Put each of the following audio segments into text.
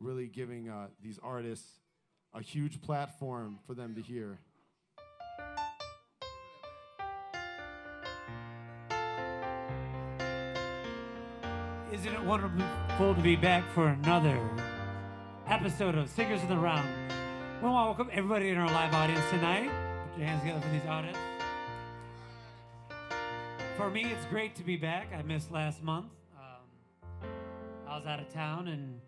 really giving these artists a huge platform for them to hear. Isn't it wonderful to be back for another episode of Singers in the Round? We want to welcome everybody in our live audience tonight. Put your hands together for these audience. For me, it's great to be back. I missed last month. I was out of town, and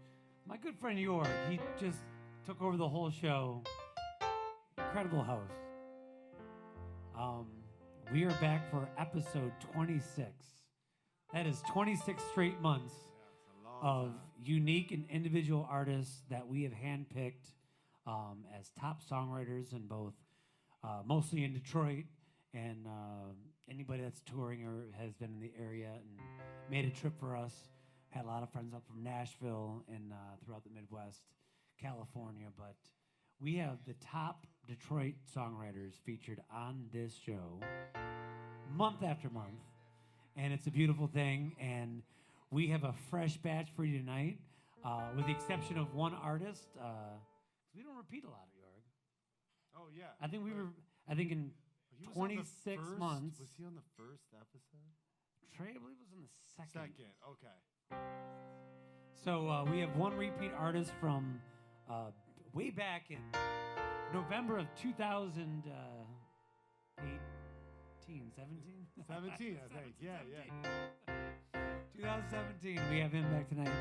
my good friend Yorg, he just took over the whole show. Incredible host. We are back for episode 26. That is 26 straight months of unique and individual artists that we have handpicked as top songwriters in both, mostly in Detroit, and anybody that's touring or has been in the area and made a trip for us. Had a lot of friends up from Nashville and throughout the Midwest, California. But we have the top Detroit songwriters featured on this show month after month. And it's a beautiful thing. And we have a fresh batch for you tonight, with the exception of one artist. We don't repeat a lot at Yorg. Oh, yeah. I think in 26 months. Was he on the first episode? Trey, I believe, was on the second. Okay. So we have one repeat artist from way back in November of 2017. 17, I think. Yeah. 2017. We have him back tonight.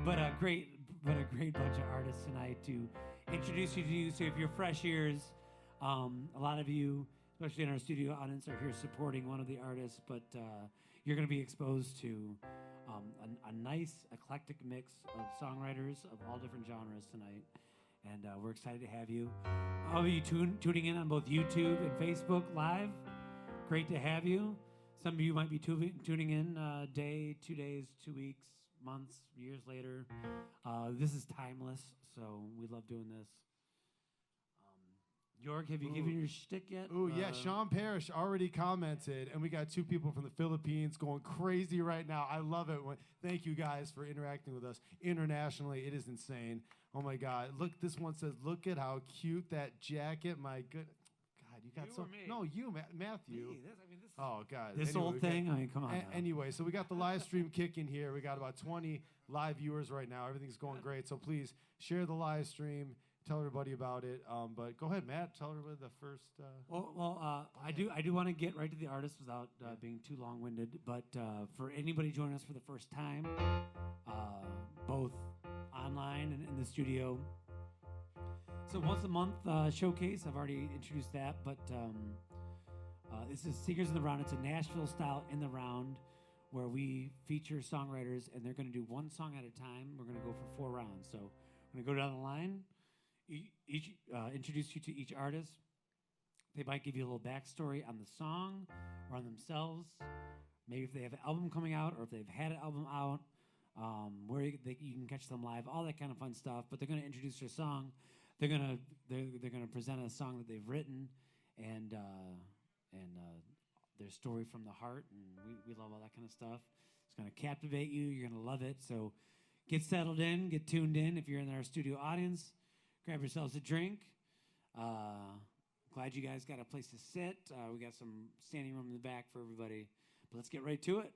But a great bunch of artists tonight to introduce you to. So if you're fresh ears, a lot of you, especially in our studio audience, are here supporting one of the artists. But you're going to be exposed to a nice eclectic mix of songwriters of all different genres tonight. And we're excited to have you. All of you tuning in on both YouTube and Facebook Live, great to have you. Some of you might be tuning in day, 2 days, 2 weeks, months, years later. This is timeless, so we love doing this. Yorg, have you given your shtick yet? Oh, yeah. Sean Parrish already commented, and we got 2 people from the Philippines going crazy right now. I love it. Thank you guys for interacting with us internationally. It is insane. Oh, my God. Look, this one says, look at how cute that jacket. My good. God, you got so. No, you, Matthew. Me. Oh, God. This old thing? I mean, come on. Anyway, so we got the live stream kicking here. We got about 20 live viewers right now. Everything's going great. So please share the live stream. Tell everybody about it. But go ahead, Matt. Tell everybody the first. I do want to get right to the artist without being too long-winded. But for anybody joining us for the first time, both online and in the studio. So once a month showcase. I've already introduced that, but this is Singers in the Round. It's a Nashville style in the round where we feature songwriters, and they're going to do one song at a time. We're going to go for 4 rounds. So I'm going to go down the line. Introduce you to each artist. They might give you a little backstory on the song or on themselves. Maybe if they have an album coming out or if they've had an album out, where you can catch them live, all that kind of fun stuff. But they're going to introduce their song. They're gonna present a song that they've written and their story from the heart, and we love all that kind of stuff. It's going to captivate you. You're going to love it. So get settled in, get tuned in. If you're in our studio audience, grab yourselves a drink. Glad you guys got a place to sit. We got some standing room in the back for everybody. But let's get right to it.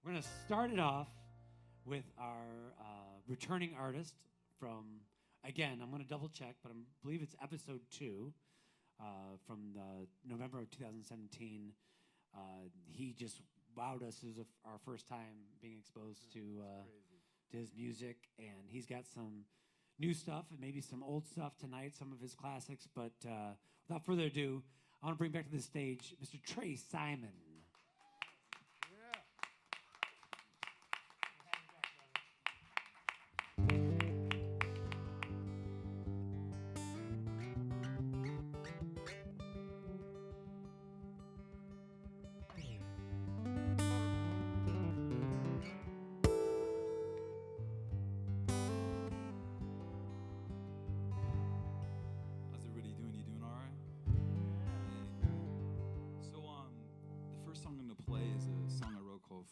We're going to start it off with our returning artist from, again, I'm going to double check, but I believe it's episode 2 from the November of 2017. He just wowed us. It was our first time being exposed to his music, and he's got some new stuff and maybe some old stuff tonight, some of his classics. But without further ado, I want to bring back to the stage Mr. Trey Simon.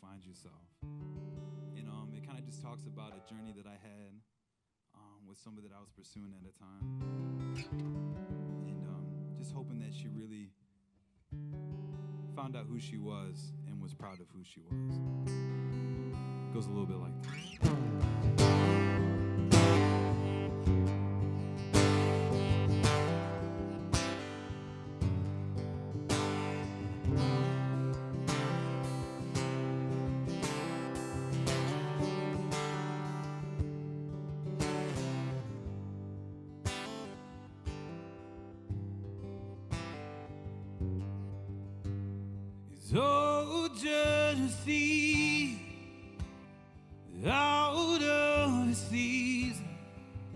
Find Yourself. And it kind of just talks about a journey that I had with somebody that I was pursuing at the time. And just hoping that she really found out who she was and was proud of who she was. It goes a little bit like this. So jealousy out of the season,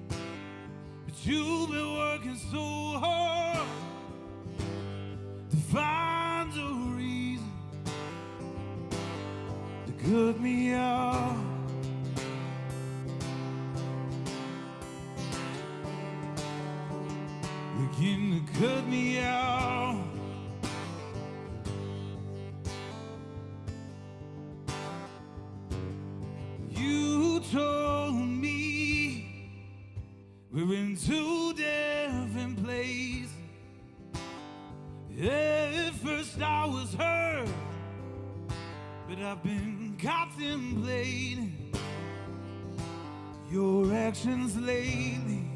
but you've been working so hard to find a reason to cut me out. Looking to cut me out. Told me we're in two different places. At first I was hurt, but I've been contemplating your actions lately.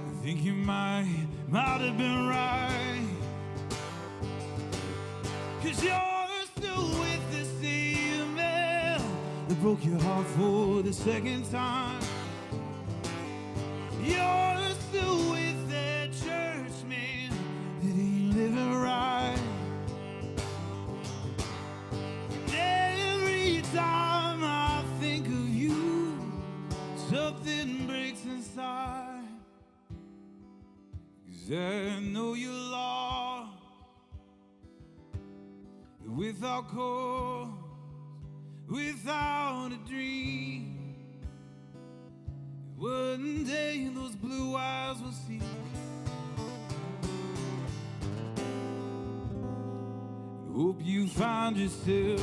I think you might have been right, 'cause you're still with the same man that broke your heart for the second time. You're still with that church man that ain't living right. And every time I think of you, something breaks inside. 'Cause I know you're lost without cause, without a dream. One day those blue eyes will see. Hope you find yourself.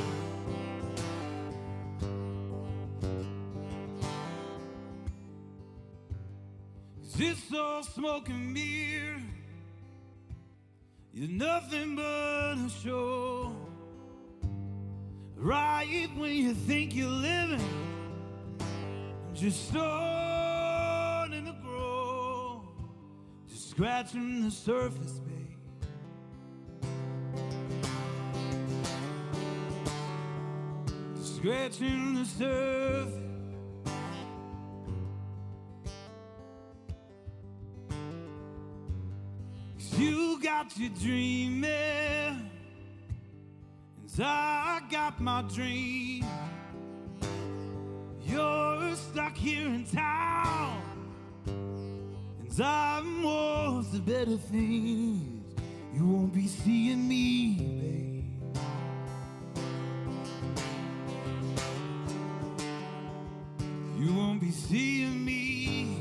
It's all smoke and mirror. You're nothing but a show. Right when you think you're living, just starting to grow, just scratching the surface, babe. Just scratching the surface. You got your dreaming, and I got my dream. You're stuck here in town, and I'm worth the better things. You won't be seeing me, babe. You won't be seeing me,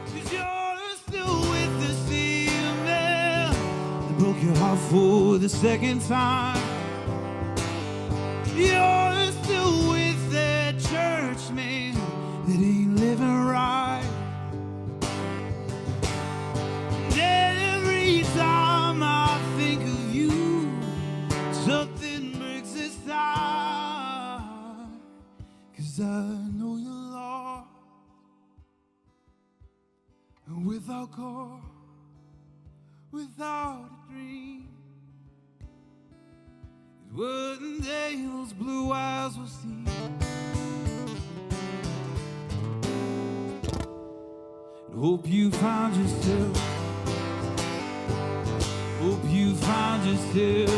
'cause you're still with the same man that broke your heart for the second time. You're still with that church man that ain't living right. And every time I think of you, something breaks inside. 'Cause I know you're lost, and without cause, without a dream. One day those blue eyes will see. And hope you find yourself. Hope you find yourself.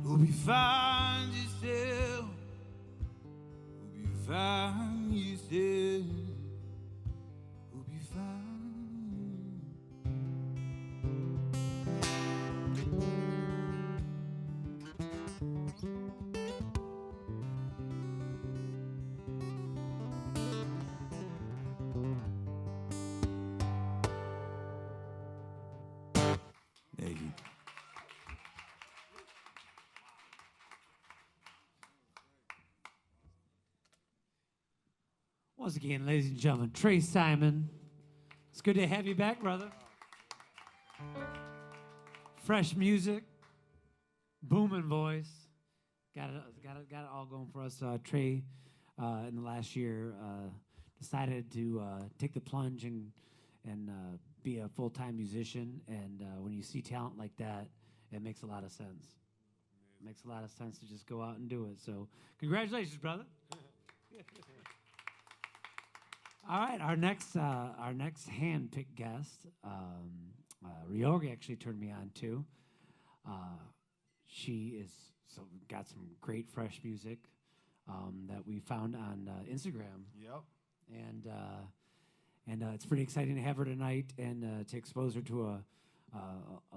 Hope you find yourself. Hope you find yourself. Hope you find. Once again, ladies and gentlemen, Trey Simon. It's good to have you back, brother. Fresh music, booming voice. Got it all going for us. Trey, in the last year, decided to take the plunge and be a full-time musician. And when you see talent like that, it makes a lot of sense. It makes a lot of sense to just go out and do it. So congratulations, brother. All right, our next hand-picked guest, Yorg actually turned me on to. She is got some great fresh music that we found on Instagram. Yep. And it's pretty exciting to have her tonight and to expose her to a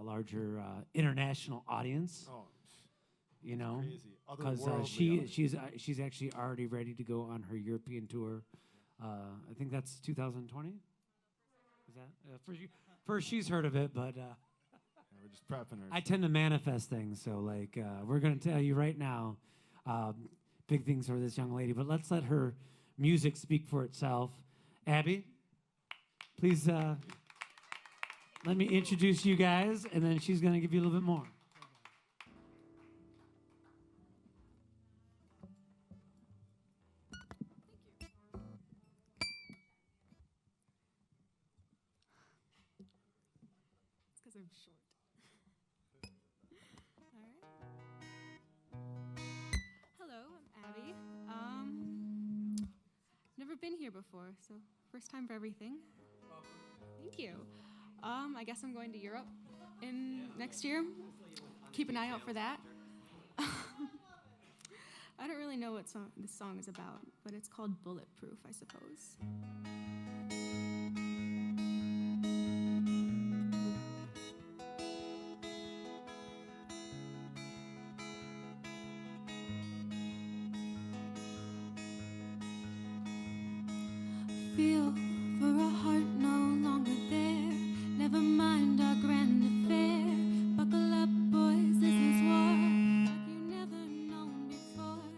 larger international audience. Oh, you know, because she's actually already ready to go on her European tour. I think that's 2020. Is that first she's heard of it, but we're just prepping her. I tend to manifest things, so like we're gonna tell you right now, big things for this young lady. But let's let her music speak for itself. Abby, please let me introduce you guys, and then she's gonna give you a little bit more. I'm short. All right. Hello, I'm Abby. Never been here before, so first time for everything. Thank you. I guess I'm going to Europe next year. Keep an eye out for that. I don't really know what this song is about, but it's called Bulletproof, I suppose. Feel for a heart no longer there. Never mind our grand affair. Buckle up, boys, this is war. Like you never known before.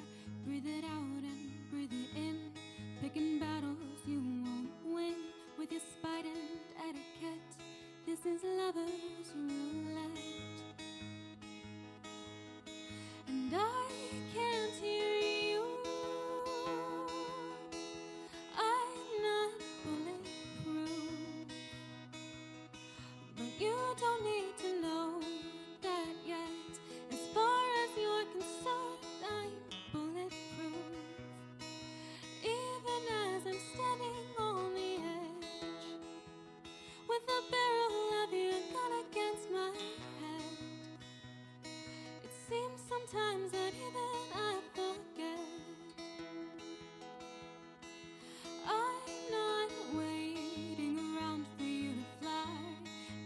Breathe it out and breathe it in. Picking battles you won't win. With your spite and etiquette. This is lovers' roulette. And I can't hear you. I'm not bulletproof, but you don't need to know that yet. As far as you're concerned, I'm bulletproof. Even as I'm standing on the edge, with the barrel of your gun against my head. It seems sometimes that even I forget. I'm not waiting around for you to fly.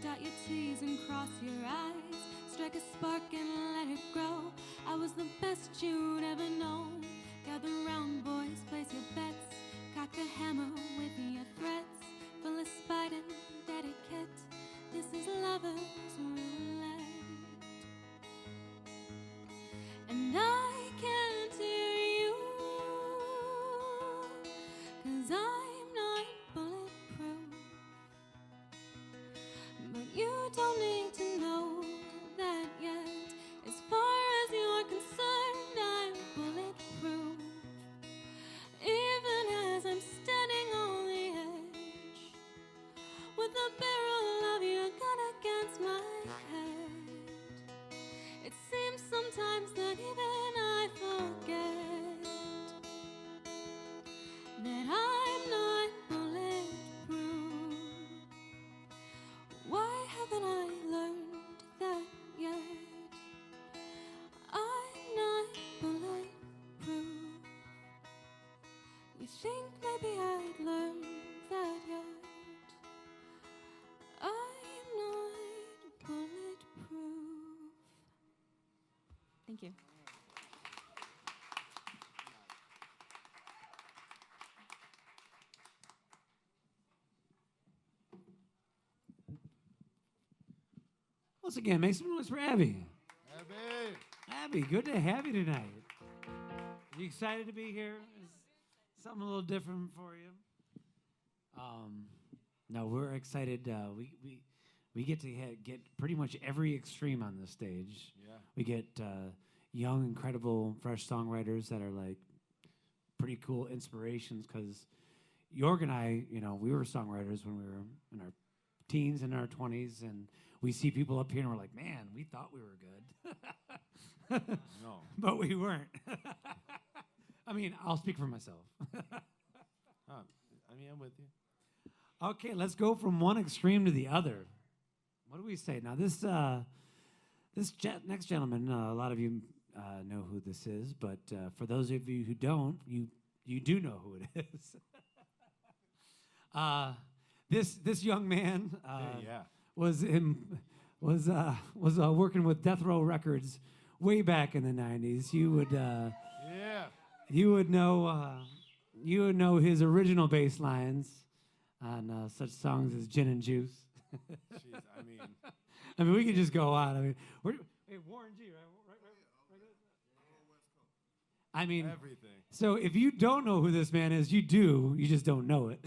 Dot your T's and cross your I's. Strike a spark and let it grow. I was the best you'd ever known. Gather round, boys, place your bets. Cock the hammer with your threats. Full of spite and etiquette. This is lovers' roulette. And I can't hear you, 'cause I'm not bulletproof. But you don't need to know that yet. As far as you're concerned, I'm bulletproof. Even as I'm standing on the edge, with the barrel of your gun against my head. It seems sometimes that even I forget that I'm not bulletproof. Why haven't I learned that yet? I'm not bulletproof. You think maybe I'd learn that yet? I'm not bulletproof. Thank you. Once again, make some noise for Abby. Abby. Abby, good to have you tonight. Are you excited to be here? something a little different for you. No, we're excited. We get to get pretty much every extreme on this stage. Yeah. We get young, incredible, fresh songwriters that are like pretty cool inspirations. Because Yorg and I, we were songwriters when we were in our teens and our 20s, and we see people up here and we're like, man, we thought we were good. No. But we weren't. I mean, I'll speak for myself. I'm with you. Okay, let's go from one extreme to the other. What do we say? Now, this next gentleman, a lot of you know who this is, but for those of you who don't, you do know who it is. This young man was working with Death Row Records way back in the 90s. You would know his original bass lines on such songs as Gin and Juice. Jeez, I mean, we could just go on. I mean, Warren G, right? I mean, everything. So if you don't know who this man is, you do. You just don't know it.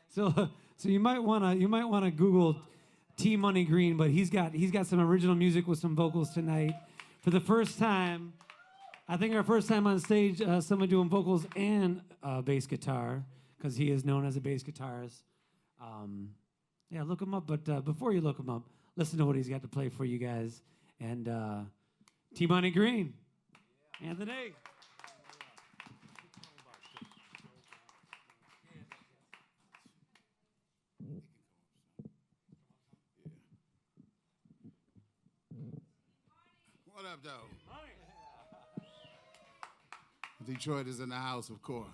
So you might wanna Google T Money Green, but he's got some original music with some vocals tonight for the first time. I think our first time on stage, someone doing vocals and bass guitar, because he is known as a bass guitarist. Yeah, look him up, but before you look him up, listen to what he's got to play for you guys. And T Money Green, Anthony. What up, though? Detroit is in the house, of course.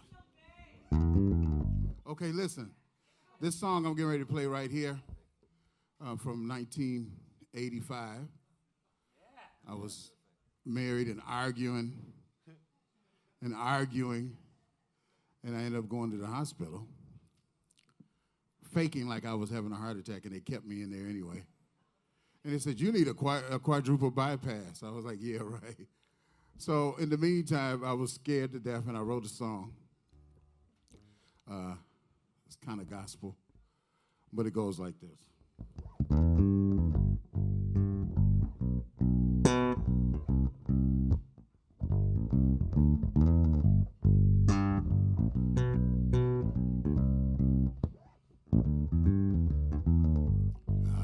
Okay, listen. This song I'm getting ready to play right here from 1985. I was married and arguing, and I ended up going to the hospital, faking like I was having a heart attack, and they kept me in there anyway. And they said, you need a quadruple bypass. I was like, yeah, right. So in the meantime, I was scared to death, and I wrote a song. It's kind of gospel, but it goes like this.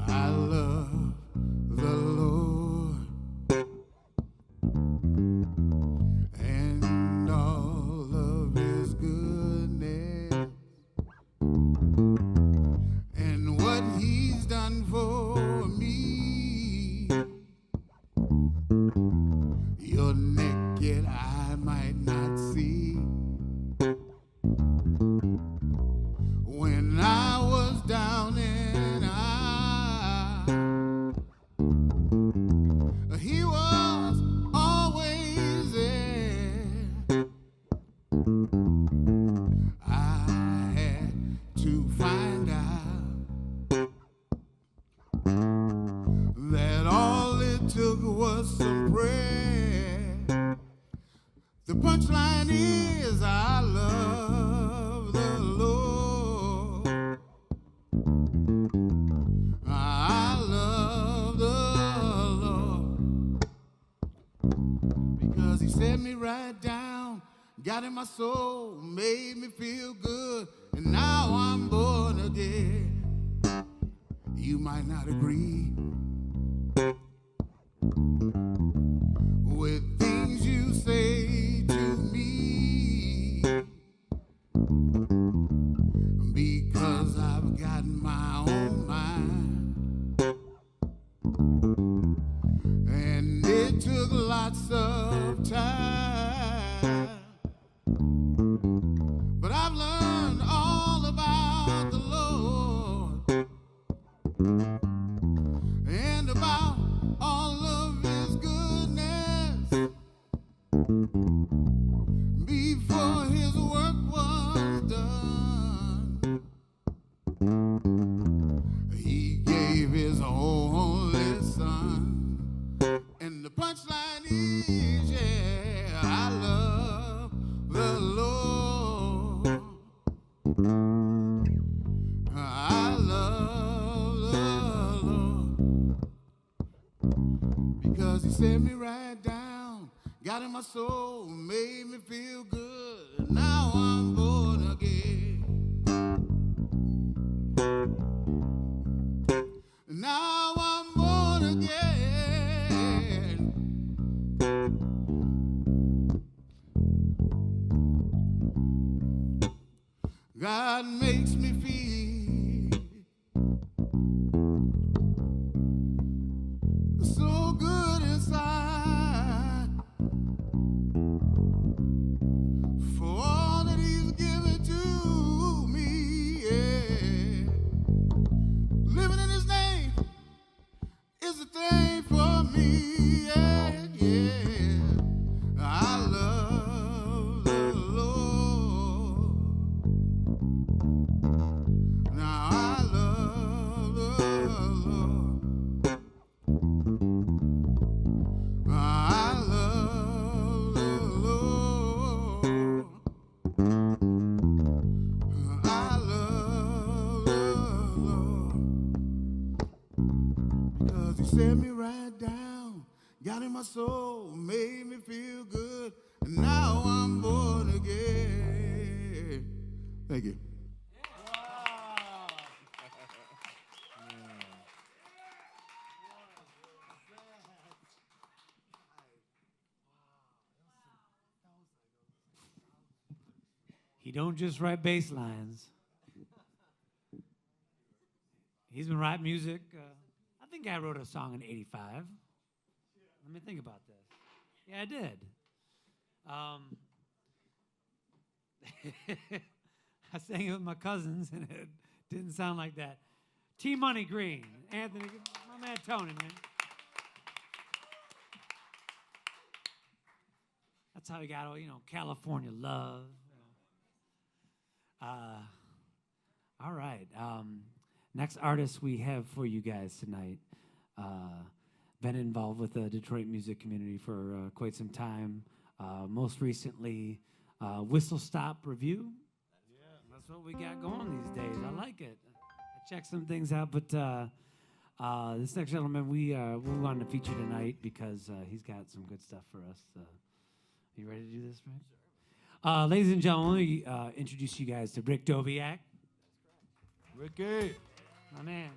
I love the Lord and all of his goodness and what he's done for me. Your naked eye might not see. When I was down and out, he was always there. I had to find out that all it took was some prayer. The punchline is I love the Lord. I love the Lord because he set me right down, got in my soul, made me feel good, and now I'm born again. You might not agree with things you say to me, because I've got my own mind, and it took lots of time, but I've learned all about the Lord and about all of his goodness before his work was done. He gave his only son, and the punchline is, yeah, because he set me right down, got in my soul, made me feel good. Now I'm born again. Now I'm born again. God makes me feel so good inside for all that he's given to me, yeah. Living in his name is a thing for me, yeah, yeah. I love the Lord. Now I love the Lord. I love the Lord. I love the Lord. Because he set me right down, got in my soul, made me feel good, and now I'm born again. Thank you. He don't just write bass lines. He's been writing music. I think I wrote a song in '85. Let me think about this. Yeah, I did. I sang it with my cousins, and it didn't sound like that. T-Money Green. Anthony, my man Tony, man. That's how he got, California Love. All right. Next artist we have for you guys tonight. Been involved with the Detroit music community for quite some time. Most recently, Whistle Stop Review. Yeah, that's what we got going these days. I like it. I checked some things out, but this next gentleman we wanted to feature tonight because he's got some good stuff for us. You ready to do this, Rick? Ladies and gentlemen, we introduce you guys to Rick Doviak. Ricky. My man.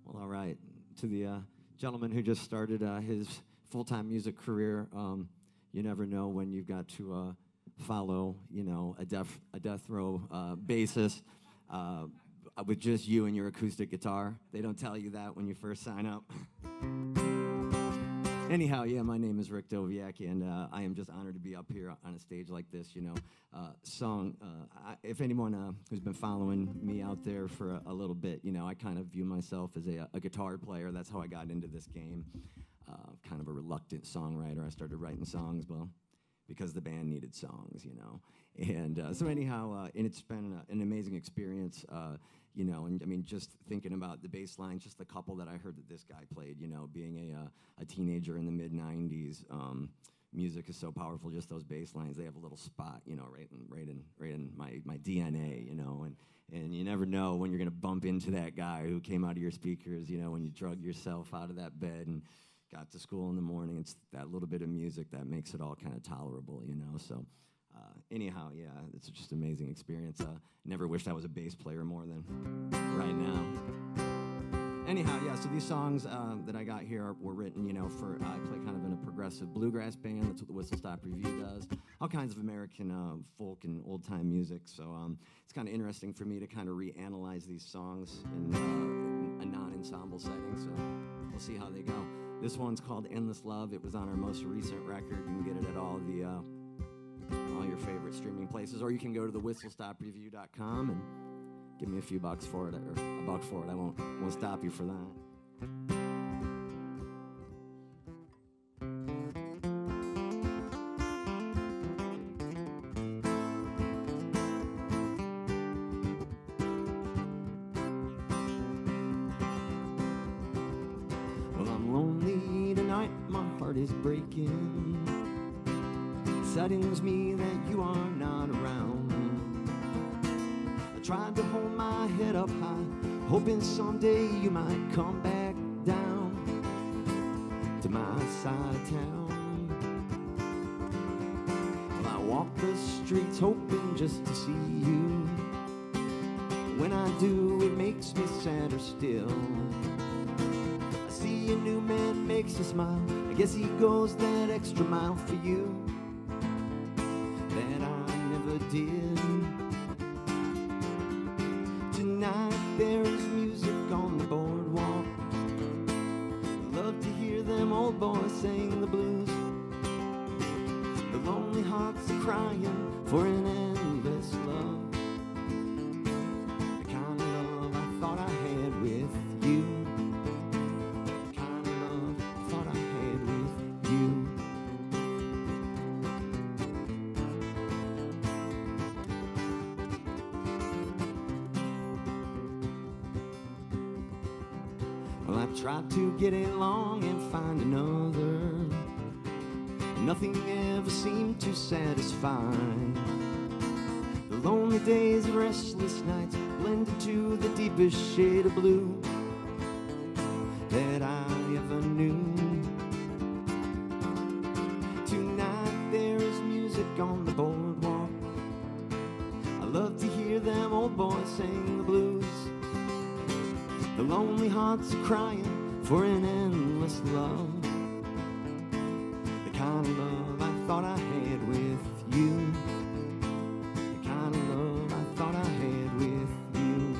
Well, all right. To the gentleman who just started his full-time music career, you never know when you've got to follow, a death row bassist with just you and your acoustic guitar. They don't tell you that when you first sign up. Anyhow, yeah, my name is Rick Doviak, and I am just honored to be up here on a stage like this, if anyone who's been following me out there for a little bit, I kind of view myself as a guitar player. That's how I got into this game. Kind of a reluctant songwriter. I started writing songs, because the band needed songs, And so anyhow, and it's been an amazing experience, and I mean, just thinking about the bass lines, just the couple that I heard that this guy played, being a teenager in the mid-'90s, music is so powerful, just those bass lines, they have a little spot, right in my DNA, and you never know when you're going to bump into that guy who came out of your speakers, when you drug yourself out of that bed and got to school in the morning. It's that little bit of music that makes it all kind of tolerable, so anyhow, yeah, it's just an amazing experience. Never wished I was a bass player more than right now. Anyhow, yeah, so these songs that I got here were written, I play kind of in a progressive bluegrass band. That's what the Whistle Stop Review does. All kinds of American folk and old-time music. So it's kind of interesting for me to kind of reanalyze these songs in a non-ensemble setting. So we'll see how they go. This one's called Endless Love. It was on our most recent record. You can get it at all your favorite streaming places, or you can go to the whistlestopreview.com and give me a few bucks for it, or a buck for it. I won't stop you for that. Well, I'm lonely tonight, my heart is breaking. Saddens me that you are not around. I tried to hold my head up high, hoping someday you might come back down to my side of town. Well, I walk the streets hoping just to see you. When I do, it makes me sadder still. I see a new man makes you smile. I guess he goes that extra mile for you that I never did. Tonight there is music on the boardwalk. Love to hear them old boys sing the blues. The lonely hearts are crying for an endless love. The kind of love I thought I had with you. The kind of love I thought I had with you. Well, I tried to get along and find another. Nothing ever seemed to satisfy. The lonely days and restless nights blended to the deepest shade of blue that I ever knew. Tonight there is music on the boardwalk. I love to hear them old boys sing the blues. The lonely hearts are crying for an endless love. The kind of love I thought I had with you. The kind of love I thought I had with you.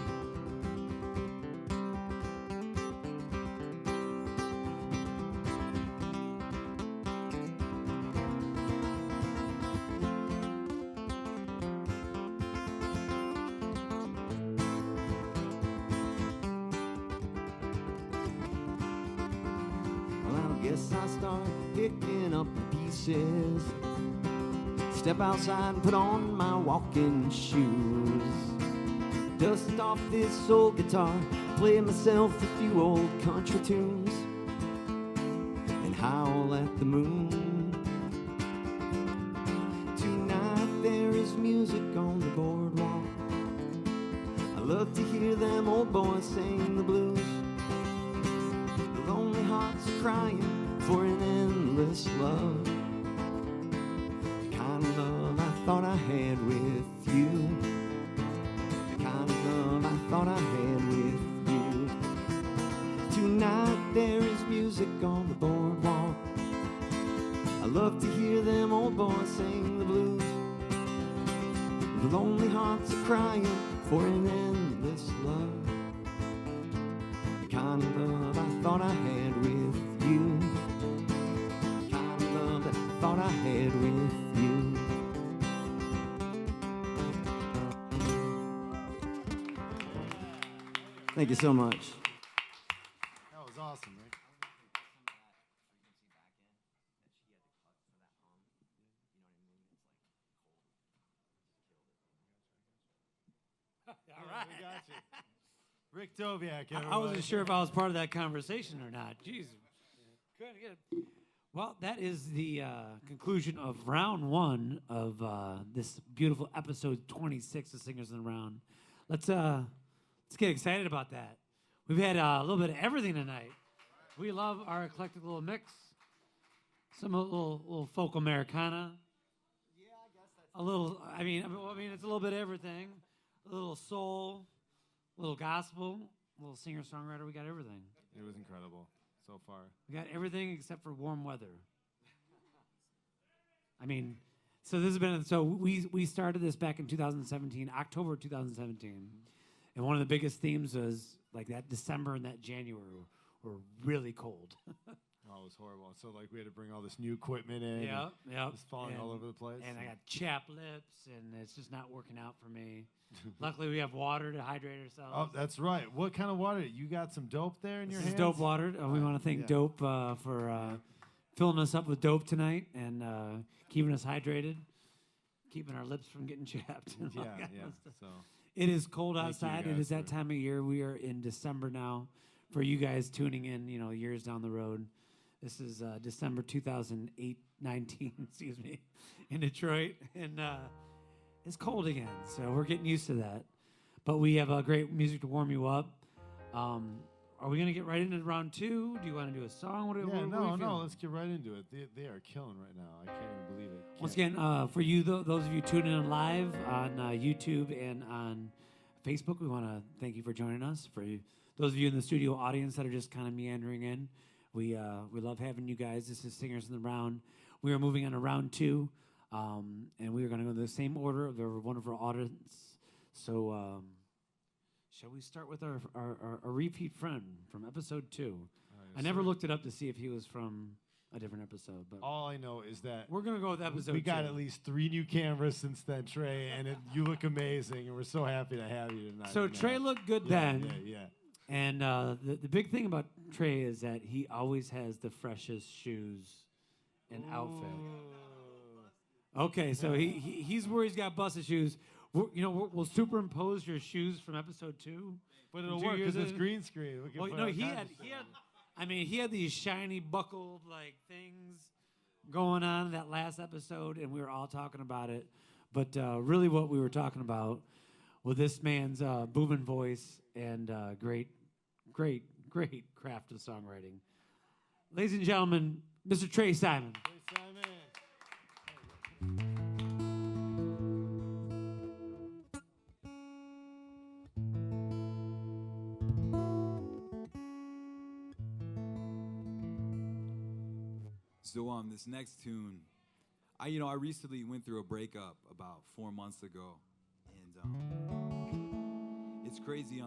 Guess I start picking up the pieces. Step outside and put on my walking shoes. Dust off this old guitar, play myself a few old country tunes, and howl at the moon. Tonight there is music on the boardwalk. I love to hear them old boys sing the blues. The lonely hearts are crying for an endless love. The kind of love I thought I had with you. The kind of love I thought I had with you. Tonight there is music on the boardwalk. I love to hear them old boys sing the blues. The lonely hearts are crying for an endless love. The kind of love I thought I had with you. The kind of love that I thought I had with you. Thank you so much. That was awesome, Rick. All right. We got you. Rick Doviak. I wasn't sure if I was part of that conversation or not. Jeez. Good. Well, that is the conclusion of round one of this beautiful episode 26 of Singers in the Round. Let's get excited about that. We've had a little bit of everything tonight. We love our eclectic little mix. Some little folk Americana. Yeah, I guess that's A little. I mean, it's a little bit of everything. A little soul, a little gospel, a little singer-songwriter. We got everything. It was incredible so far. We got everything except for warm weather. I mean, so this has been, so we started this back in 2017, October 2017. And one of the biggest themes was like that December and that January were really cold. Oh, it was horrible. So like we had to bring all this new equipment in. Yeah. It's falling all over the place. And I got chapped lips, and it's just not working out for me. Luckily, we have water to hydrate ourselves. Oh, that's right. What kind of water? You got some dope there in your This hands? is Dope water. We want to thank Yeah. Dope for filling us up with dope tonight and keeping us hydrated, keeping our lips from getting chapped. and all that kind of stuff. So It is cold Thank you outside. It guys is that for- time of year. We are in December now. For you guys tuning in, years down the road, this is December 2019, excuse me, in Detroit, and it's cold again. So we're getting used to that. But we have great music to warm you up. Are we gonna get right into round 2? Do you want to do a song? What are you feeling? Let's get right into it. They are killing right now. I can't even believe it. Once again, for you, those of you tuning in live on YouTube and on Facebook, we want to thank you for joining us. For you, those of you in the studio audience that are just kind of meandering in, we love having you guys. This is Singers in the Round. We are moving on to round 2, and we are going to go in the same order of one of our audience. So, shall we start with our repeat friend from episode 2? I never looked it up to see if he was from a different episode, but all I know is that we're gonna go with episode 2. We got at least 3 new cameras since then, Trey, and you look amazing, and we're so happy to have you tonight. So Trey looked good then. Yeah. And the big thing about Trey is that he always has the freshest shoes and outfit. Okay, so he's where he's got busted shoes. We'll superimpose your shoes from episode 2. But it'll work because it's green screen. He had these shiny buckled like things going on in that last episode, and we were all talking about it. But really, what we were talking about was this man's booming voice and great craft of songwriting. Ladies and gentlemen, Mr. Trey Simon. So this next tune, I recently went through a breakup about 4 months ago, and it's crazy.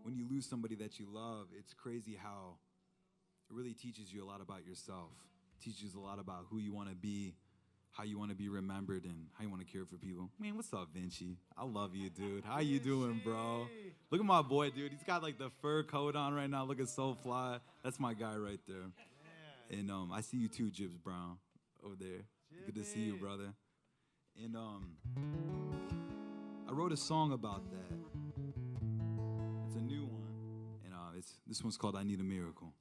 When you lose somebody that you love, it's crazy how it really teaches you a lot about yourself. Teaches a lot about who you want to be, how you want to be remembered, and how you want to care for people. Man, what's up, Vinci? I love you, dude. How you doing, bro? Look at my boy, dude. He's got like the fur coat on right now, looking so fly. That's my guy right there. And I see you too, Jibs Brown, over there. Good to see you, brother. And I wrote a song about that. It's a new one, and this one's called "I Need a Miracle."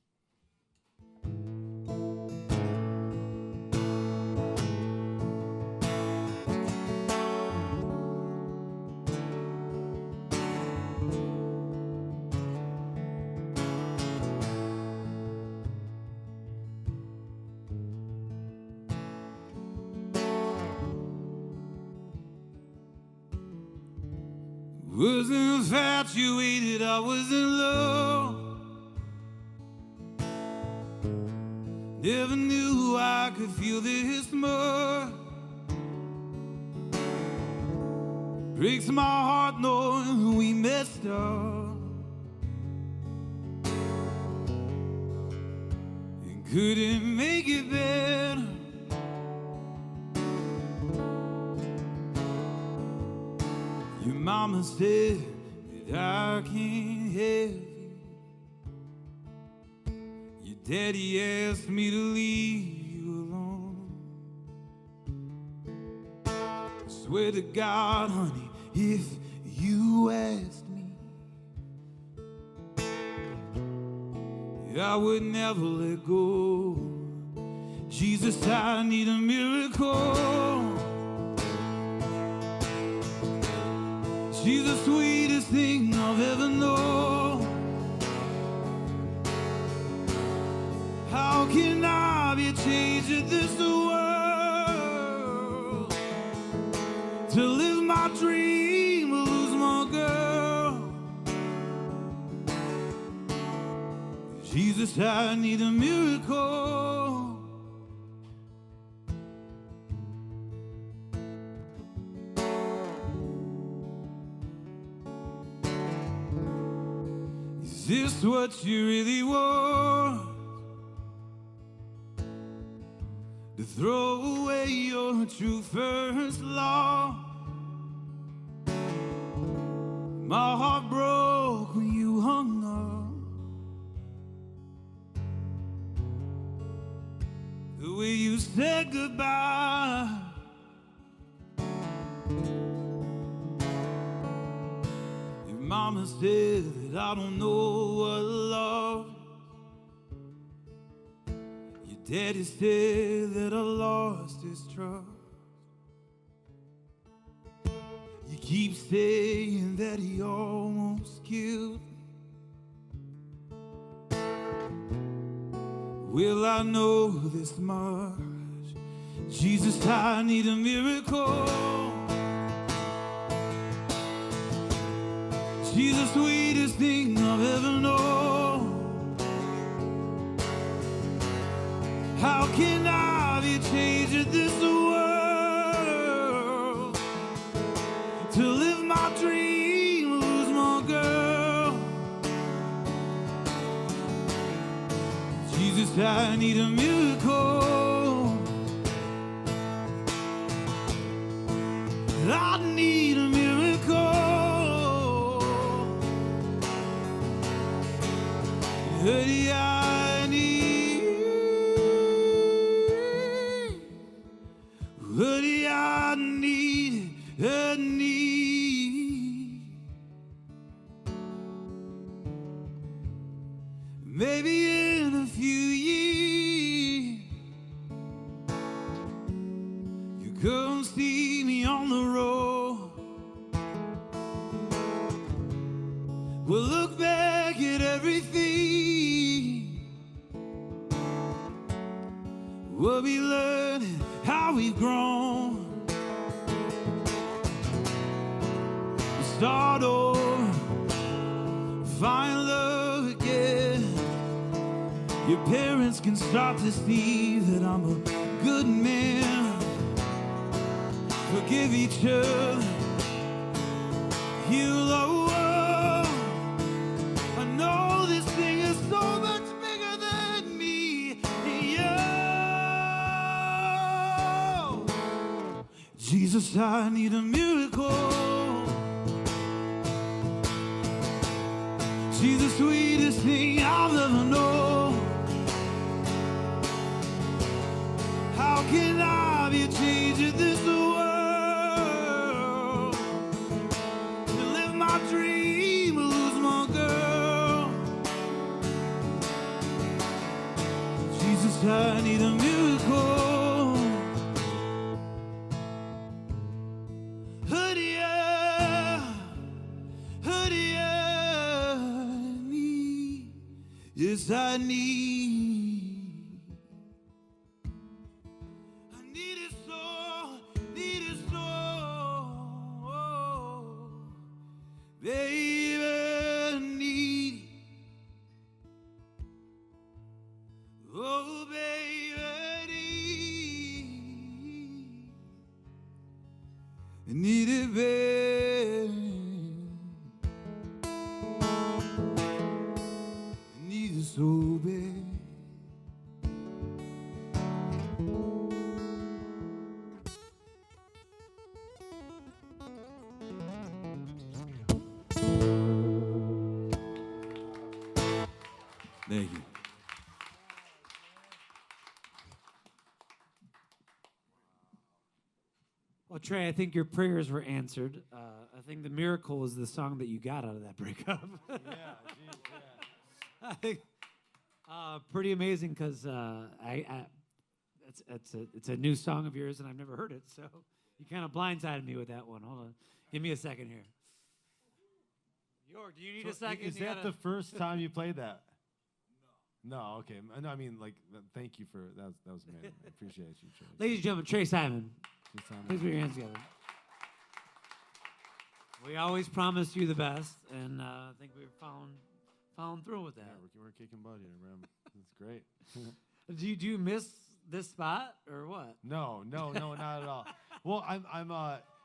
Was infatuated, I was in love. Never knew I could feel this much. Breaks my heart knowing we messed up and couldn't make it better. Your mama said that I can't have you. Your daddy asked me to leave you alone. I swear to God, honey, if you asked me, I would never let go. Jesus, I need a miracle. She's the sweetest thing I've ever known. How can I be changed in this world? To live my dream or lose my girl? Jesus, I need a miracle. Is this what you really want? To throw away your true first love? My heart broke when you hung up. The way you said goodbye. Your mama said that I don't know what love is. Your daddy said that I lost his trust. You keep saying that he almost killed me. Well, I know this much. Jesus, I need a miracle. She's the sweetest thing I've ever known. How can I be changed in this world? To live my dream, lose my girl. Jesus, I need a miracle. I need a miracle. Hoodie, I need. Hoodie, I need. I need. Maybe in a few years, you come see me on the road. We'll look back at everything. We'll be learning how we've grown. We'll start over, find love again. Your parents can start to see that I'm a good man. Forgive each other, heal the world. I know this thing is so much bigger than me and you. Jesus, I need a miracle. She's the sweetest thing I've ever known. How can I be changed in this world? To live my dream, lose my girl. Jesus, I need a miracle. Hoodie, hoodie, I need. Yes, I need. Baby, need. Oh, baby, need. I need it, baby. I need it so bad. Thank you. Well, Trey, I think your prayers were answered. I think the miracle is the song that you got out of that breakup. Yeah, geez, yeah. I think pretty amazing because it's a new song of yours and I've never heard it, so you kind of blindsided me with that one. Hold on, give me a second here. Yorg, do you need a second? Is that the first time you played that? No, okay. No, I mean, like, thank you for that. That was amazing. I appreciate you, Trey. Ladies and gentlemen, Trey Simon. Trey Simon. Please put your hands together. We always promised you the best, and I think we've following through with that. Yeah, we're kicking butt here, man. It's great. Do you miss this spot or what? No, not at all. Well, I'm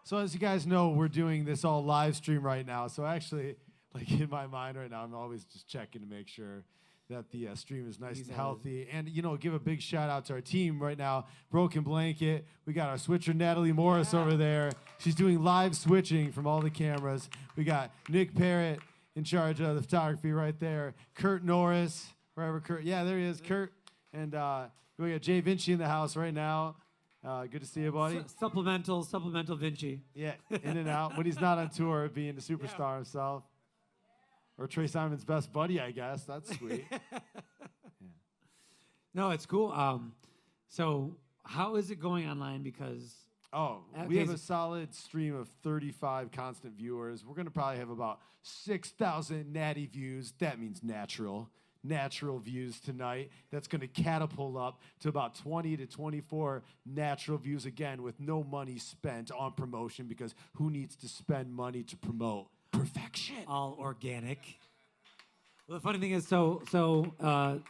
so as you guys know, we're doing this all live stream right now. So actually, like in my mind right now, I'm always just checking to make sure that the stream is nice and healthy. And, give a big shout out to our team right now. Broken Blanket. We got our switcher, Natalie Morris, over there. She's doing live switching from all the cameras. We got Nick Parrott in charge of the photography right there. Kurt Norris, wherever Kurt. Yeah, there he is, Kurt. And we got Jay Vinci in the house right now. Good to see you, buddy. Supplemental Vinci. Yeah, in and out. When he's not on tour, being a superstar himself. Or Trey Simon's best buddy, I guess. That's sweet. Yeah. No, it's cool. So how is it going online? Because we have a solid stream of 35 constant viewers. We're going to probably have about 6,000 natty views. That means natural. natural views tonight. That's going to catapult up to about 20 to 24 natural views again with no money spent on promotion, because who needs to spend money to promote perfection? All organic. Well, the funny thing is, I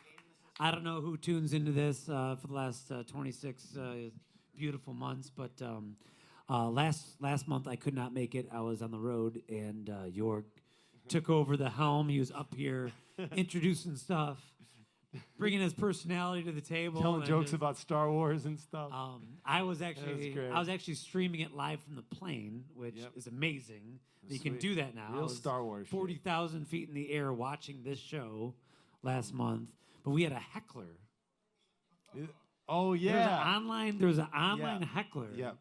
don't know who tunes into this for the last 26 beautiful months, but last month I could not make it. I was on the road, and Yorg took over the helm. He was up here introducing stuff, bringing his personality to the table, Telling jokes about Star Wars and stuff. I was actually streaming it live from the plane, which is amazing. You can do that now. Real Star Wars. 40,000 feet in the air watching this show last month, but we had a heckler. Oh yeah, There was an online heckler. Yep.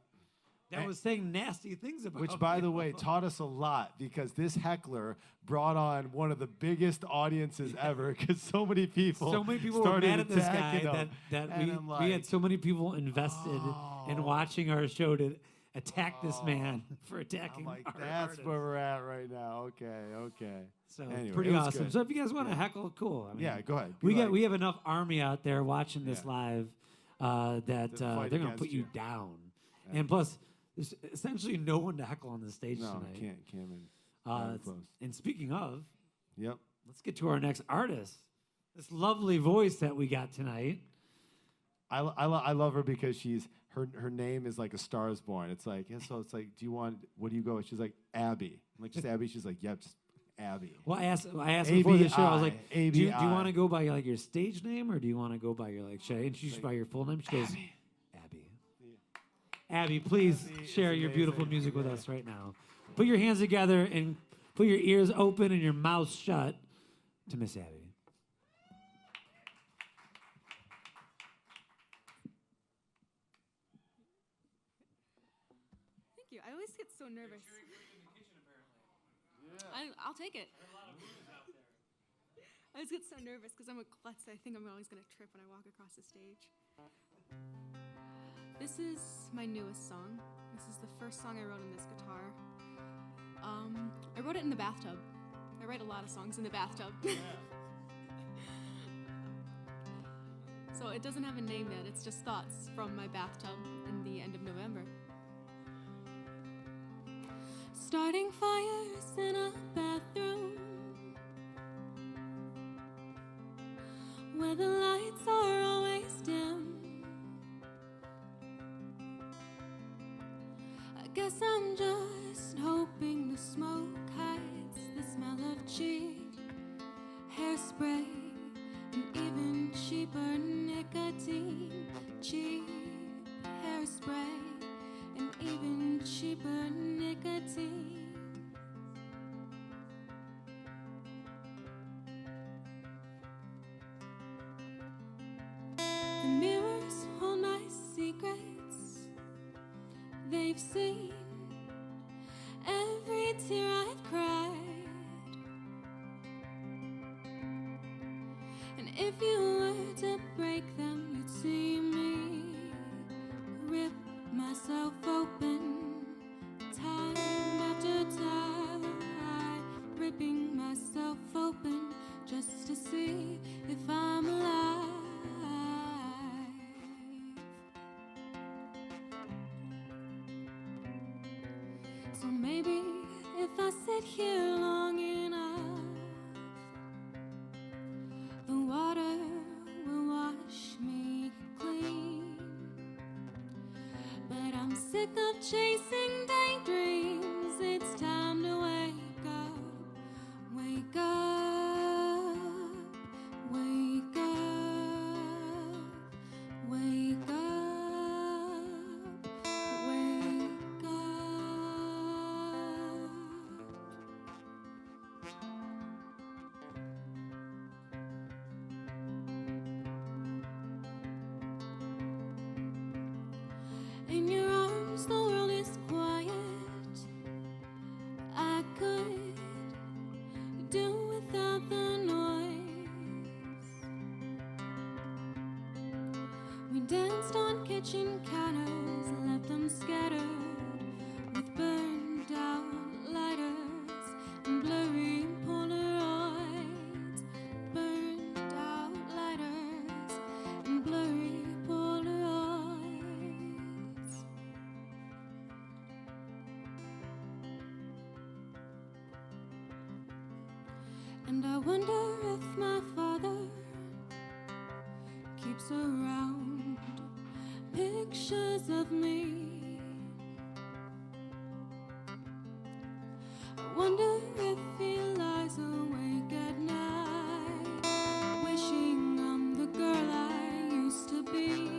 That was saying nasty things about Which, by the people. way, taught us a lot, because this heckler brought on one of the biggest audiences ever, because so many people were started mad at this guy attacking that him. we had so many people invested in watching our show to attack this man for attacking I'm like, our that's artist. where we're at right now. Okay. So Anyway, pretty it was awesome. good. So if you guys want to heckle, cool. I mean, Yeah, go ahead. We have enough army out there watching this live that fight they're gonna against put you you. down. And plus, there's essentially no one to heckle on the stage No, tonight. can't. Not close. And speaking of, Yep. let's get to our next artist. This lovely voice that we got tonight. I love her because her name is like A Star Is Born. It's like, so it's like, what do you go with? She's like, Abby. I'm like, just Abby? She's like, yep, just Abby. Well, I asked before the show. I was like, do you ABI. want to go by like your stage name, or do you want to go by your should I introduce you by your full name? She goes, Abby. Abby, please share your beautiful music with us right now. Put your hands together and put your ears open and your mouth shut to Miss Abby. Thank you. I always get so nervous. I'll take it. I always get so nervous because I'm a klutz. I think I'm always going to trip when I walk across the stage. This is my newest song. This is the first song I wrote on this guitar. I wrote it in the bathtub. I write a lot of songs in the bathtub. So it doesn't have a name yet. It's just thoughts from my bathtub in the end of November. Starting fires in a bathroom where the lights are always dim. I guess I'm just hoping the smoke hides the smell of cheap hairspray and even cheaper nicotine. Cheap hairspray and even cheaper nicotine. The mirrors hold my secrets. They've seen every tear I've cried. And if you were to break them, you'd see me rip myself open, time after time, ripping myself open just to see if I'm alive. So maybe if I sit here long enough, the water will wash me clean. But I'm sick of chasing daydreams. It's time to wake up, wake up, wake up, wake up, wake up. In your arms, the world is quiet. I could do without the noise. We danced on kitchen counters, left them scattered with burned out lighters and blurry Polaroids. Burned And I wonder if my father keeps around pictures of me. I wonder if he lies awake at night, wishing I'm the girl I used to be.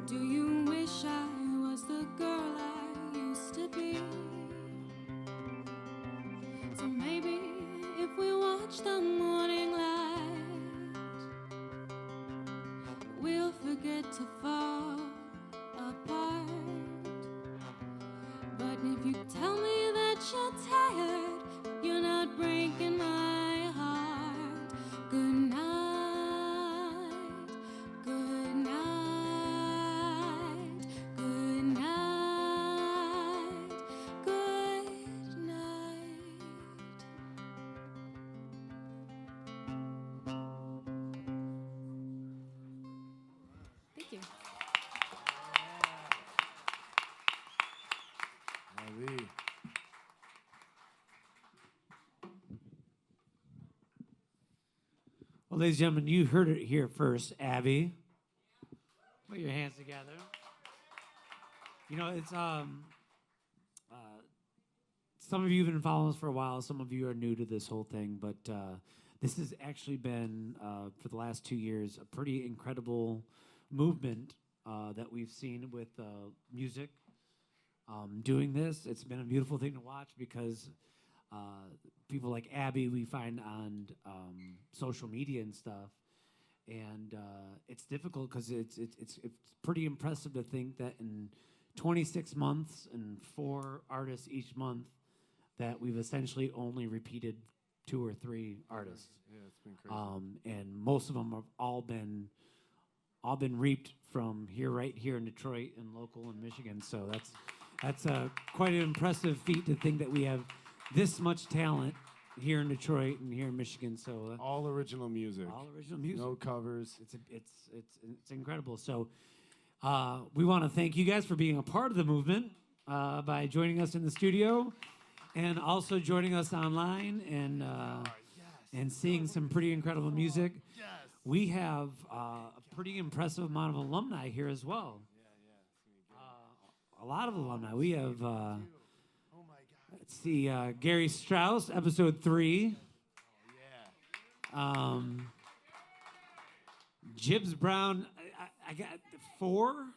Do you wish I was the girl I used to be? So maybe if we watch the morning light, we'll forget to fall apart. But if you tell me that you're tired, you're not breaking my heart. Good night, good night, good night, good night. Thank you. Ali. Well, ladies and gentlemen, you heard it here first. Abby, put your hands together. You know, it's some of you have been following us for a while. Some of you are new to this whole thing, but this has actually been for the last 2 years a pretty incredible movement that we've seen with music. Doing this, it's been a beautiful thing to watch because people like Abby we find on social media and stuff, and it's difficult because it's pretty impressive to think that in 26 months and 4 artists each month that we've essentially only repeated 2 or 3 artists. Yeah, it's been crazy. And most of them have all been reaped from right here in Detroit and local in Michigan. So that's quite an impressive feat to think that we have this much talent here in Detroit and here in Michigan. So All original music. all original music. No covers. It's incredible. So we want to thank you guys for being a part of the movement by joining us in the studio and also joining us online and seeing some pretty incredible music. Yes. We have a pretty impressive amount of alumni here as well. A lot of alumni. We have, Oh my God. let's see, Gary Strauss, episode 3. Yeah. Jibbs Brown, I got 4?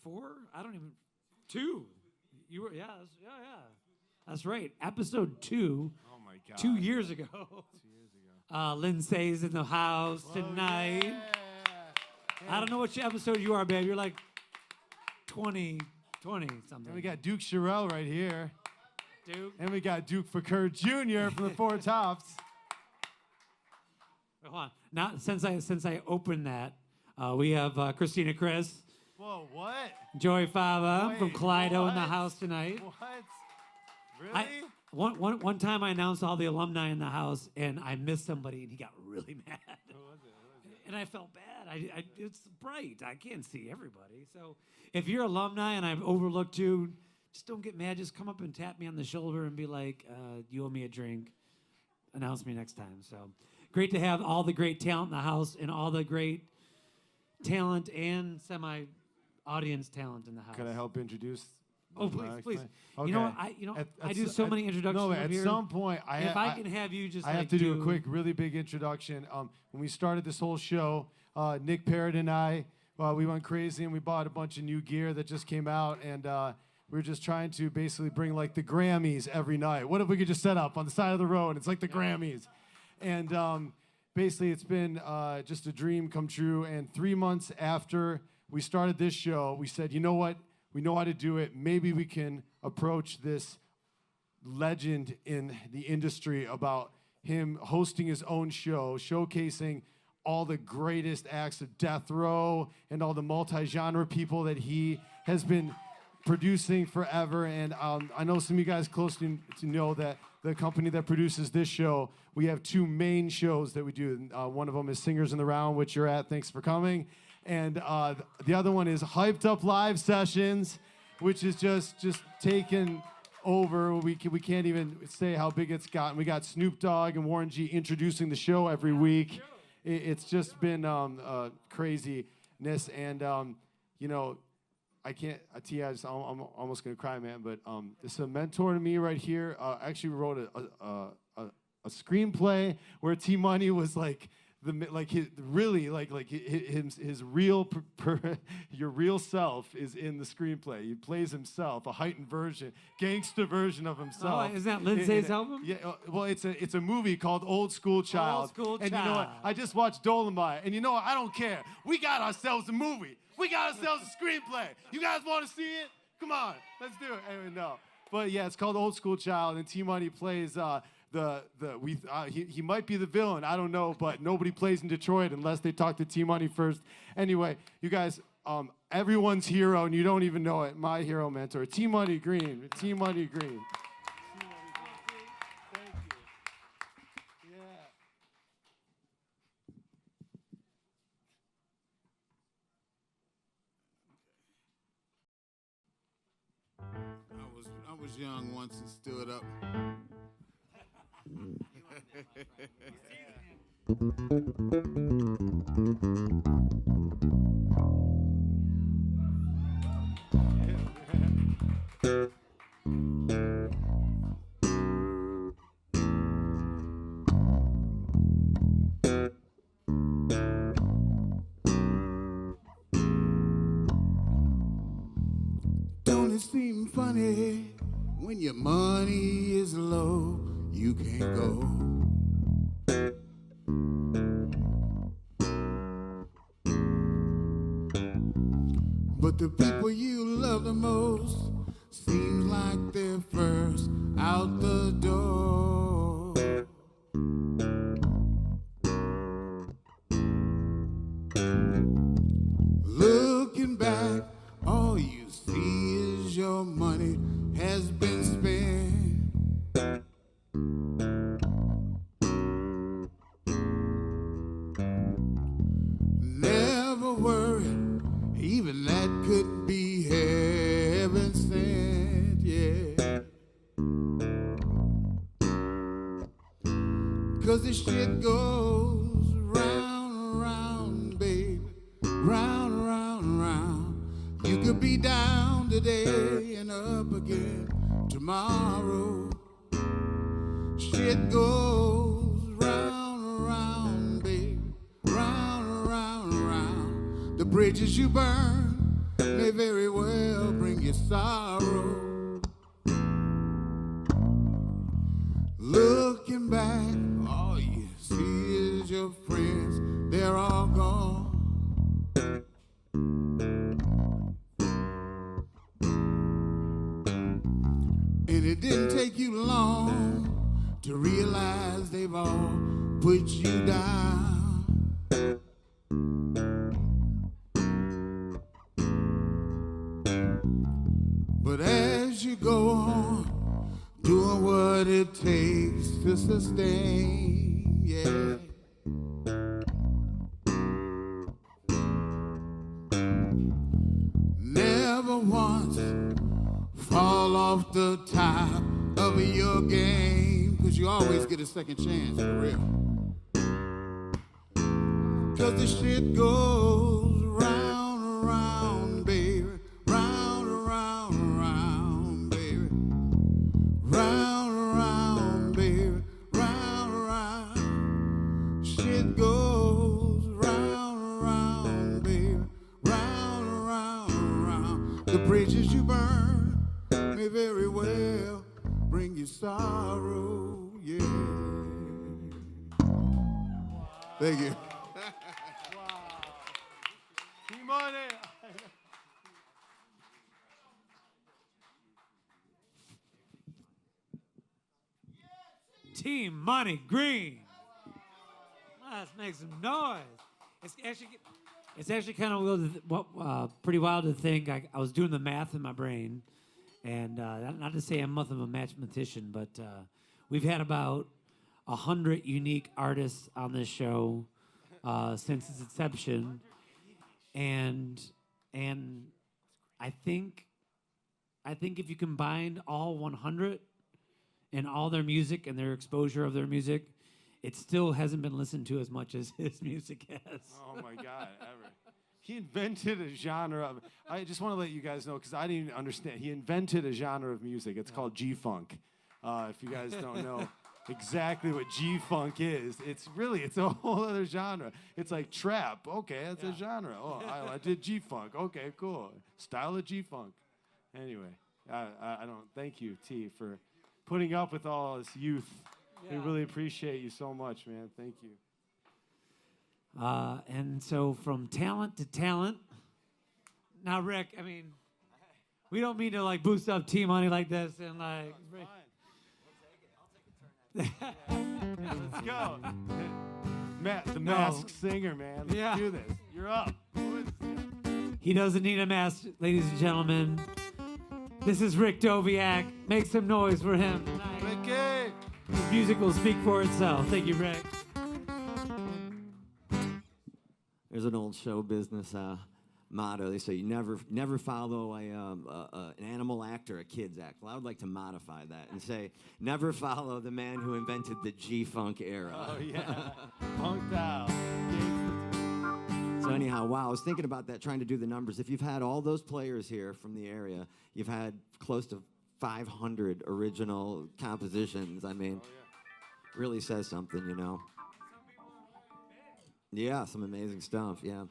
4? I don't even, 2. You were, yeah. That's right. Episode 2, Oh my God. 2 years ago. 2 years ago. Lindsay's in the house tonight. Yeah. I don't know which episode you are, babe. You're like 20 something. And we got Duke Sherrill right here. Duke. And we got Duke Fakir Jr. from the Four Tops. Hold on. Now, since I opened that, we have Christina Chris, Whoa, what? Joey Fava Wait, from Kaleido in the what? house tonight. What? Really? One time I announced all the alumni in the house, and I missed somebody, and he got really mad. Who was it? And I felt bad. It's bright. I can't see everybody. So if you're alumni and I've overlooked you, just don't get mad. Just come up and tap me on the shoulder and be like, you owe me a drink. Announce me next time. So great to have all the great talent in the house and all the great talent and semi-audience talent in the house. Can I help introduce? Oh, please, please. Okay. You know what? I do so many introductions No, up at here. some point, If I can have you just I have to do a quick, really big introduction. When we started this whole show, Nick Parrott and I, we went crazy and we bought a bunch of new gear that just came out, and we were just trying to basically bring like the Grammys every night. What if we could just set up on the side of the road? It's like the Grammys. And basically, it's been just a dream come true. And 3 months after we started this show, we said, you know what? We know how to do it. Maybe we can approach this legend in the industry about him hosting his own show, showcasing all the greatest acts of death row and all the multi-genre people that he has been producing forever. And I know some of you guys close to know that the company that produces this show, we have 2 main shows that we do. One of them is Singers in the Round, which you're at. Thanks for coming. And the other one is Hyped Up Live Sessions, which is just taking over. We can't even say how big it's gotten. We got Snoop Dogg and Warren G introducing the show every week. It's just been craziness, and you know, I can't. I'm almost gonna cry, man. But it's a mentor to me right here. Actually wrote a screenplay where T Money was like his real your real self is in the screenplay. He plays himself, a heightened version, gangster version of himself. Oh, is that Lindsay's album? Yeah. Well, it's a movie called Old School Child. Old School and you know what? Child. I just watched Dolomite, and you know what? I don't care. We got ourselves a movie. We got ourselves a screenplay. You guys want to see it? Come on, let's do it. Anyway, no. But yeah, it's called Old School Child, and T Money plays he might be the villain. I don't know, but nobody plays in Detroit unless they talk to T Money first. Anyway, you guys, everyone's hero, and you don't even know it. My hero mentor, T Money Green. T Money Green. Thank you. Yeah. I was young once and stood up. Don't it seem funny when your money is low, you can't go. But the people you love the most seems like they're first out the door. Looking back, all you see is your money has been spent. Never worry, even that could be heaven sent, yeah. 'Cause this shit goes round and round, baby, round and round and round. You could be down today and up again tomorrow. Shit goes round and round, baby, round and round and round. The bridges you burn may very well bring you sorrow. Looking back, all you see is your friends, they're all gone. And it didn't take you long to realize they've all put you down. But as you go on, doing what it takes to sustain, yeah. Never once fall off the top of your game, 'cause you always get a second chance, for real. 'Cause the shit goes round and round, baby, round and round and round, baby, round and round, baby, round and round. Shit goes round and round, baby, round and round and round. The bridges you burn may very well bring you sorrow, yeah. Thank you. T-Money. Team Money Green. Let's make some noise. It's actually kind of pretty wild to think. I was doing the math in my brain, and not to say I'm much of a mathematician, but we've had about 100 unique artists on this show since its inception, and I think I think if you combined all 100 and all their music and their exposure of their music, it still hasn't been listened to as much as his music has. Oh my God, ever. He invented a genre of, I just want to let you guys know, because I didn't even understand. He invented a genre of music. It's called G-Funk. If you guys don't know exactly what G-Funk is, it's a whole other genre. It's like trap. Okay, that's a genre. Oh, I did G-Funk. Okay, cool. Style of G-Funk. Anyway, I don't, thank you, T, for putting up with all this youth. We really appreciate you so much, man. Thank you. And so from talent to talent. Now, Rick, I mean, we don't mean to like boost up T-Money like this and like. Yeah, let's go. Matt, the masked singer, man. Let's do this. You're up. He doesn't need a mask, ladies and gentlemen. This is Rick Doviak. Make some noise for him. Ricky! His music will speak for itself. Thank you, Rick. There's an old show business motto. They say you never follow an animal act or a kid's act. Well, I would like to modify that and say never follow the man who invented the G-Funk era. Oh, yeah. Punked out. So anyhow, wow, I was thinking about that, trying to do the numbers. If you've had all those players here from the area, you've had close to 500 original compositions. I mean, really says something, you know. Yeah, some amazing stuff, yeah.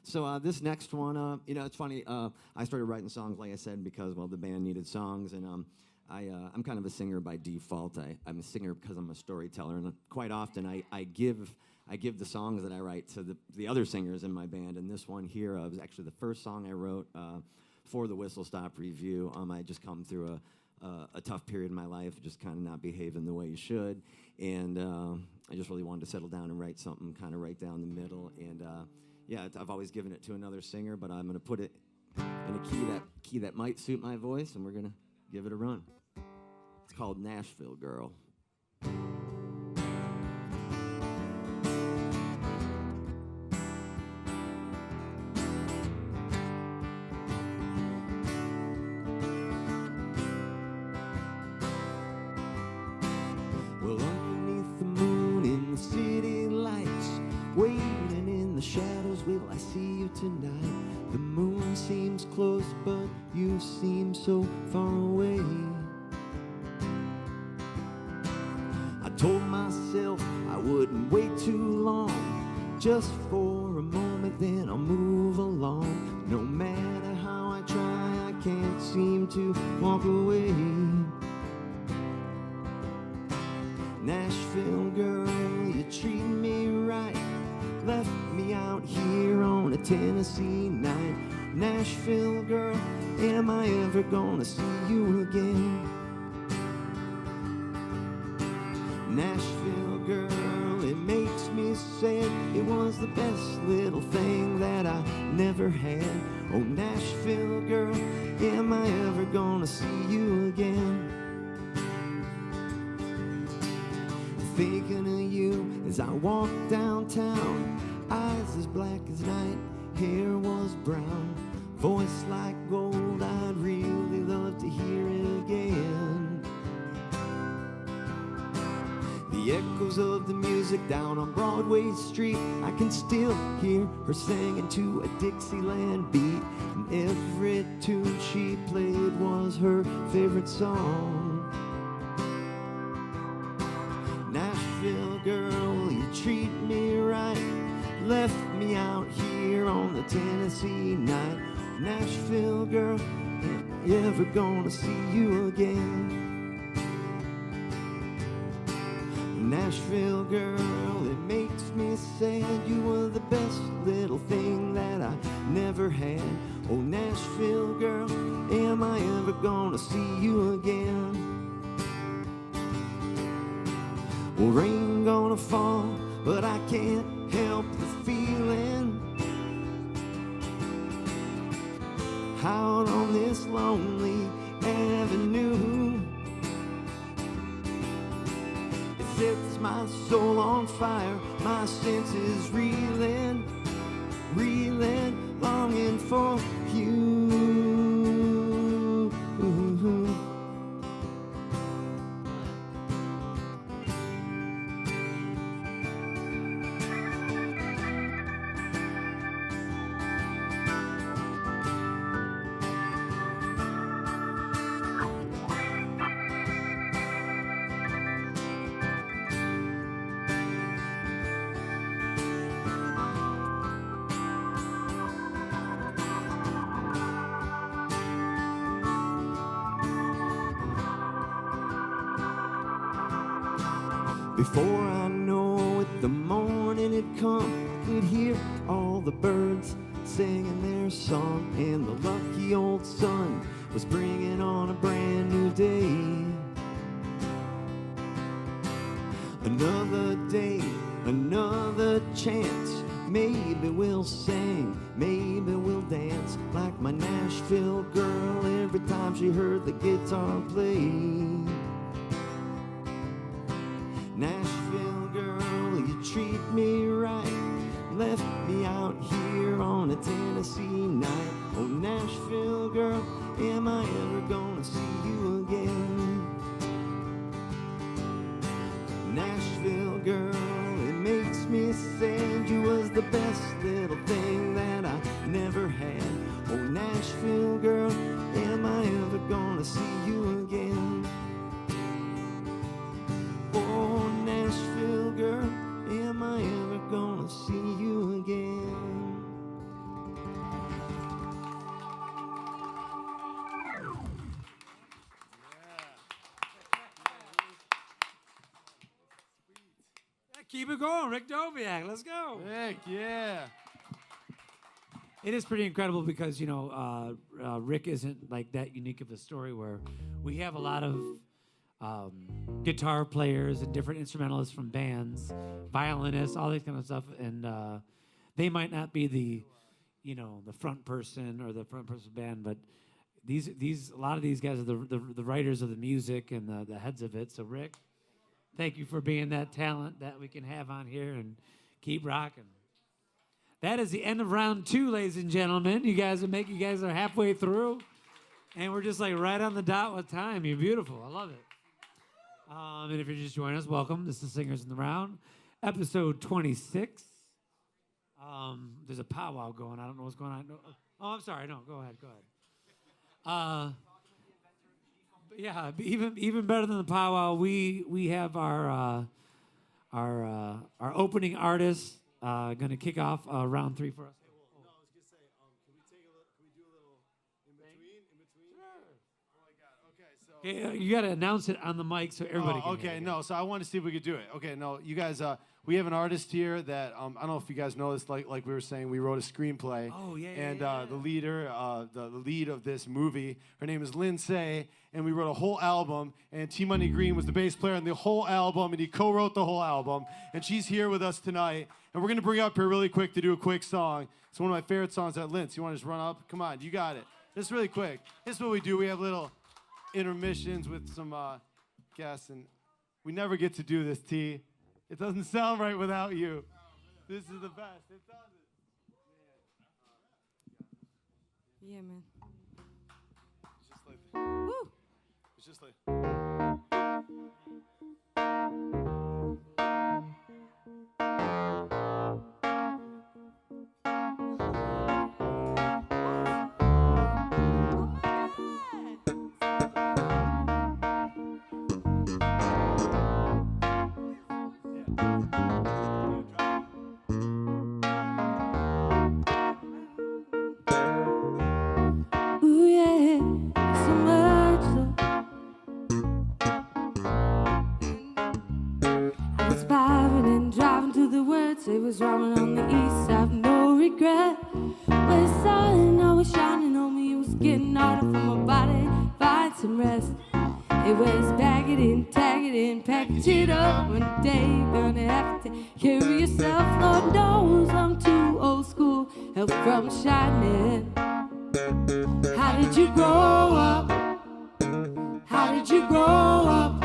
So this next one, you know, it's funny. I started writing songs, like I said, because, well, the band needed songs, and I'm kind of a singer by default. I'm a singer because I'm a storyteller, and quite often I give the songs that I write to the other singers in my band, and this one here was actually the first song I wrote for the Whistle Stop Review. I just come through a tough period in my life, just kind of not behaving the way you should, and I just really wanted to settle down and write something kind of right down the middle, and yeah, I've always given it to another singer, but I'm going to put it in a key that might suit my voice, and we're going to give it a run. It's called Nashville Girl. Well, underneath the moon in the city lights, waiting in the shadows, will I see you tonight? The moon seems close, but you seem so far away. I told myself I wouldn't wait too long, just for a moment, then I'll move along. No matter how I try, I can't seem to walk away. Nashville girl, you treat me right, left me out here on a Tennessee night. Nashville girl, am I ever gonna see you again? Nashville girl, it makes me sad, it was the best little thing that I never had. Oh, Nashville girl, am I ever gonna see you again? Thinking of you as I walk downtown, eyes as black as night, hair was brown, voice like gold, I'd really love to hear it again. The echoes of the music down on Broadway Street, I can still hear her singing to a Dixieland beat, and every tune she played was her favorite song. Nashville girl, you treat me right, left me out here on the Tennessee night. Nashville girl, am I ever gonna see you again? Nashville girl, it makes me sad, you were the best little thing that I never had. Oh, Nashville girl, am I ever gonna see you again? Well, rain gonna fall, but I can't help the feeling out on this lonely avenue. It sets my soul on fire, my senses reeling, reeling, longing for you. Before I know it, the morning had come. I could hear all the birds singing their song, and the lucky old sun was bringing on a brand new day. Another day, another chance. Maybe we'll sing, maybe we'll dance like my Nashville girl every time she heard the guitar play. Nashville girl, you treat me right, left me out here on a Tennessee night. Oh, Nashville girl, am I ever gonna see you again? Nashville girl, it makes me sad. You was the best little thing that I never had. Oh, Nashville girl, am I ever gonna see you again? Oh, Nashville girl, am I ever gonna see you again? Keep it going, Rick Doviak. Let's go. Heck yeah. It is pretty incredible because, you know, Rick isn't like that unique of a story where we have a lot of guitar players and different instrumentalists from bands, violinists, all that kind of stuff. And they might not be the, you know, the front person or the front person band, but a lot of these guys are the writers of the music and the heads of it. So Rick, thank you for being that talent that we can have on here and keep rocking. That is the end of round 2, ladies and gentlemen. You guys are halfway through, and we're just like right on the dot with time. You're beautiful. I love it. And if you're just joining us, welcome. This is Singers in the Round, episode 26. There's a powwow going. I don't know what's going on. No, oh, I'm sorry. No, go ahead. Yeah, even better than the powwow, we have our opening artist going to kick off round 3 for us. No, I was gonna say, can we do a little in between? Sure. Oh my God. Okay, so. Okay, you got to announce it on the mic so everybody can hear okay, it. no. So I want to see if we could do it. Okay, no, you guys. We have an artist here that I don't know if you guys know this. Like we were saying, we wrote a screenplay. Oh yeah. And the leader, the lead of this movie, her name is Lindsay, and we wrote a whole album. And T Money Green was the bass player on the whole album, and he co-wrote the whole album. And she's here with us tonight. And we're gonna bring her up here really quick to do a quick song. It's one of my favorite songs at Lindsay. You want to just run up? Come on, you got it. Just really quick. This is what we do. We have little intermissions with some guests, and we never get to do this, T. It doesn't sound right without you. This is the best. It doesn't. Yeah, man. It's just like. Woo! It's just like. Ooh, yeah, so much love. I was vibing and driving to the words. It was rhyming on the east side, no regret. When the sun always shining on me, it was getting harder for my body. Find some rest. It was bag it in, tag it in, package it up. One day you're gonna have to take care of yourself. Lord knows I'm too old school. Help from shining. How did you grow up? How did you grow up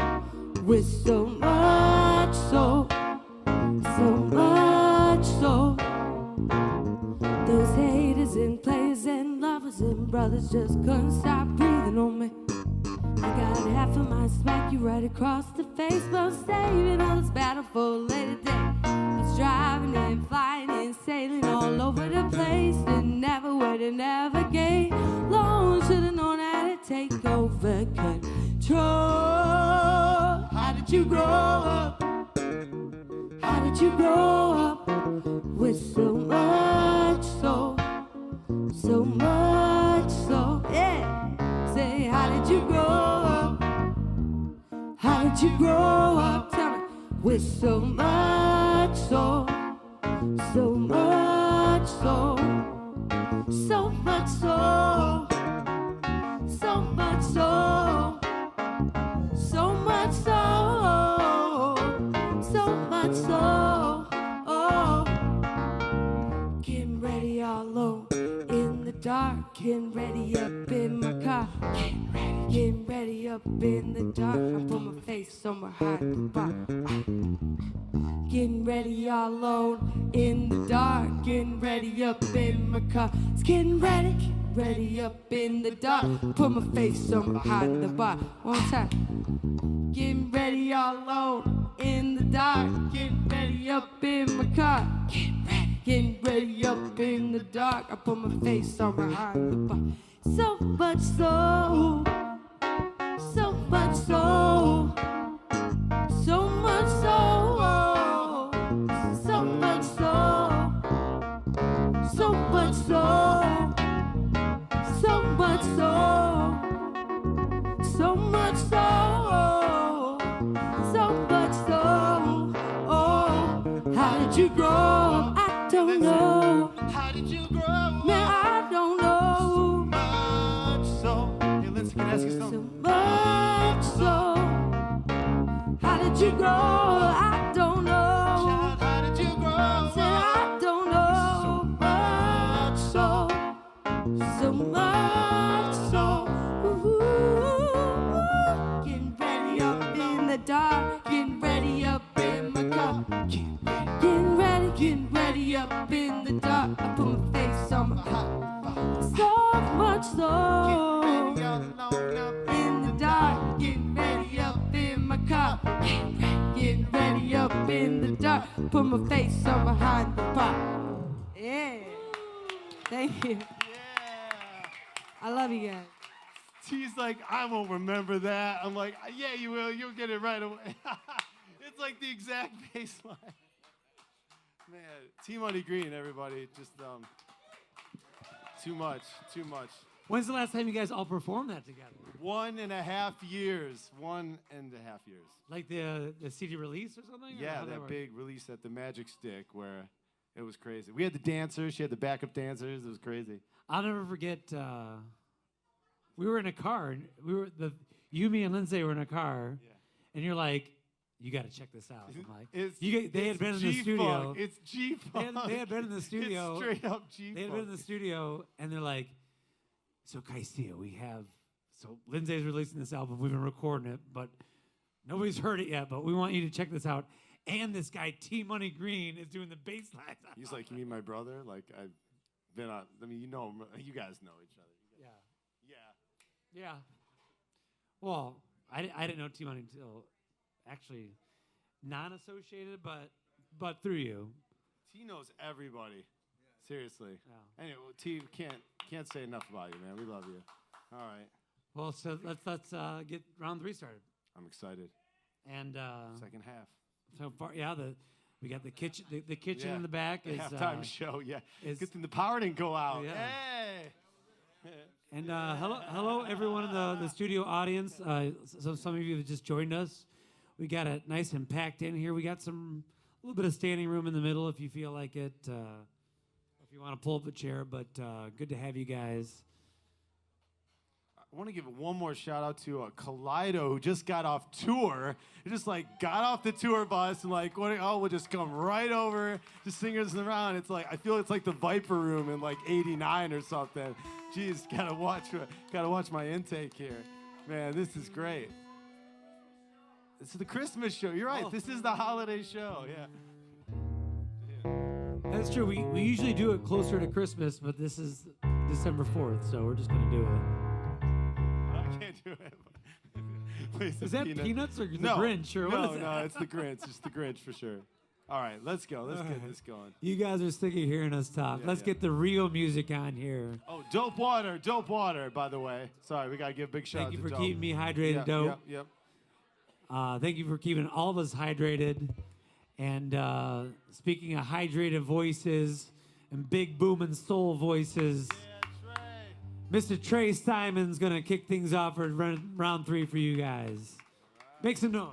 with so much soul? So much soul. Those haters and players and lovers and brothers just couldn't stop breathing on me. I got half of my smack you right across the face, but I'm saving all this battle for a later day. I was driving and flying and sailing all over the place and never way to navigate. Long should've known how to take over control. How did you grow up? How did you grow up with so much soul? So much soul, yeah. Say, how did you grow up? How did you grow up? Tell me, with so much soul, so much soul, so much soul, so much soul, so much soul, so much soul. Oh, getting ready all alone in the dark, getting ready up in my car, getting ready up in the dark. I put my face somewhere high at the bar. Getting ready all alone in the dark, getting ready up in my car. It's getting ready up in the dark. Put my face somewhere high in the bar. One time. Getting ready all alone in the dark, getting ready up in my car. Getting ready up in the dark. I put my face somewhere high in the bar. So much soul, so much soul, so much soul, so much soul, so much soul, so much soul, so much soul, so much soul. Oh, how did you grow up? I don't know. How did you grow? Man, I don't know. Much so. Hey, Lindsay, can I ask you So something? much soul. How did you grow? I don't know. Child, how did you grow? Said I don't know. Much soul. So much soul. Ooh, getting ready up in the dark. Getting ready up in my car. Getting ready up in the dark. I put my face on my heart. So much soul. In the dark, getting ready up in my car. Getting ready up in the dark. Put my face on behind the pop. Yeah. Thank you. I love you guys. T's like, I won't remember that. I'm like, yeah, you will. You'll get it right away. It's like the exact baseline. Man, T Money Green, everybody. Just too much. When's the last time you guys all performed that together? 1.5 years. 1.5 years. Like the CD release or something? Or Yeah, how'd that work? big release at the Magic Stick where it was crazy. We had the dancers. She had the backup dancers. It was crazy. I'll never forget. We were in a car. And you, me, and Lindsay were in a car, and you're like, "You got to check this out." I'm like, they had been in the studio. It's G-Funk. They had been in the studio. It's straight up G-Funk. They had been in the studio, and they're like, "So Kysia, we have." So Lindsay's releasing this album. We've been recording it, but nobody's heard it yet. But we want you to check this out. And this guy T Money Green is doing the bass lines. He's like, "You mean my brother?" Like I've been on. I mean, you know, you guys know each other. Yeah. Well, I didn't know T Money until actually non-associated, but through you. T knows everybody. Seriously. Yeah. Anyway, T can't say enough about you, man. We love you. All right. Well, so let's get round 3 started. I'm excited. And Second half. so far, yeah, we got the kitchen. The kitchen Yeah. in the back The is halftime show. Yeah. is- Good thing the power didn't go out. Yeah. Hey. And hello everyone in the studio audience. So some of you have just joined us. We got it nice and packed in here. We got a little bit of standing room in the middle if you feel like it. If you want to pull up a chair, but good to have you guys. I want to give one more shout out to Kaleido, who just got off tour. He just like got off the tour bus and like, we'll just come right over, just singers around. It's like I feel it's like the Viper Room in like '89 or something. Jeez, gotta watch my intake here, man. This is great. This is the Christmas show. You're right. Oh. This is the holiday show. Yeah. That's true. We usually do it closer to Christmas, but this is December 4th, so we're just gonna do it. I can't do it. Please, Is that Peanuts or the No, Grinch or what no, is no, that? it's the Grinch. It's the Grinch for sure. All right, let's go. Let's get this going. You guys are sick of hearing us talk. Yeah, Let's yeah. get the real music on here. Oh, dope water, by the way. Sorry, we got to give a big shout Thank out you to for Dope. keeping me hydrated, Dope. Yep. Thank you for keeping all of us hydrated. And speaking of hydrated voices and big booming soul voices, Mr. Trey Simon's going to kick things off for round 3 for you guys. Make some noise.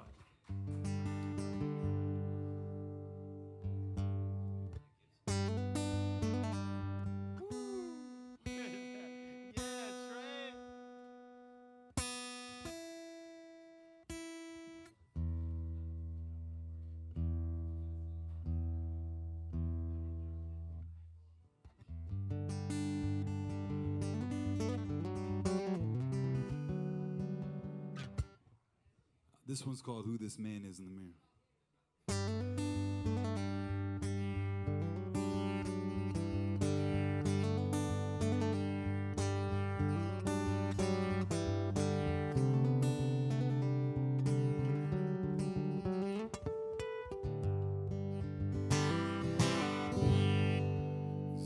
This one's called Who This Man Is in the Mirror.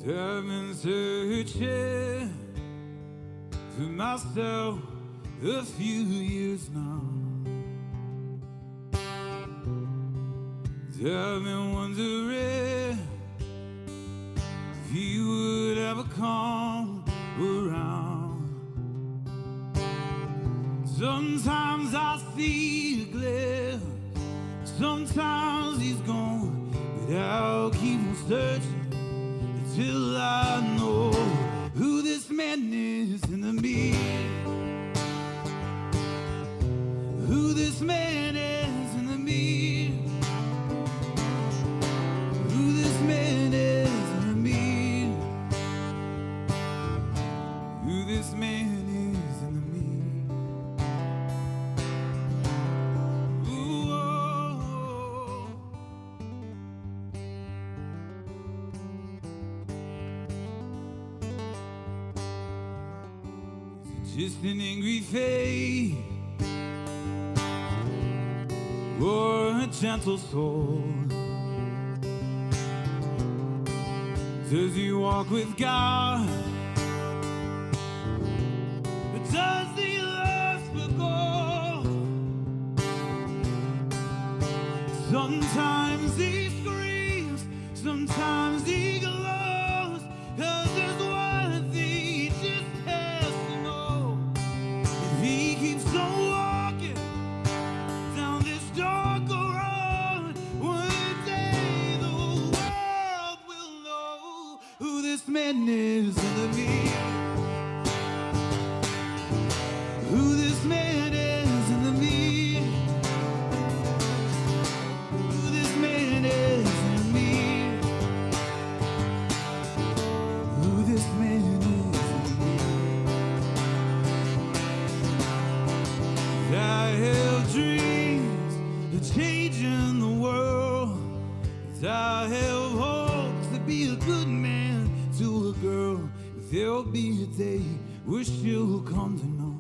I've been searching for myself a few years now. I've been wondering if you would ever come around. Sometimes I see a glimpse, sometimes he's gone, but I'll keep on searching till I know who this man is in the mirror. Who this man is in the mirror. Who this man is in the mirror. Who this man is in the mirror. Ooh, oh, oh. Just an angry face or a gentle soul? Does he walk with God? Or does he lust for gold? Sometimes he screams, sometimes he glows, 'cause there's one thing he just has to know. If he keeps on walking down this dark road, one day the world will know who this man is in the mirror. Who this man is in the mirror. Who this man is in the mirror. Who this man is in the mirror. I have dreams of changing the world. I have hopes to be a good man to a girl. There'll be a day where she'll come to know.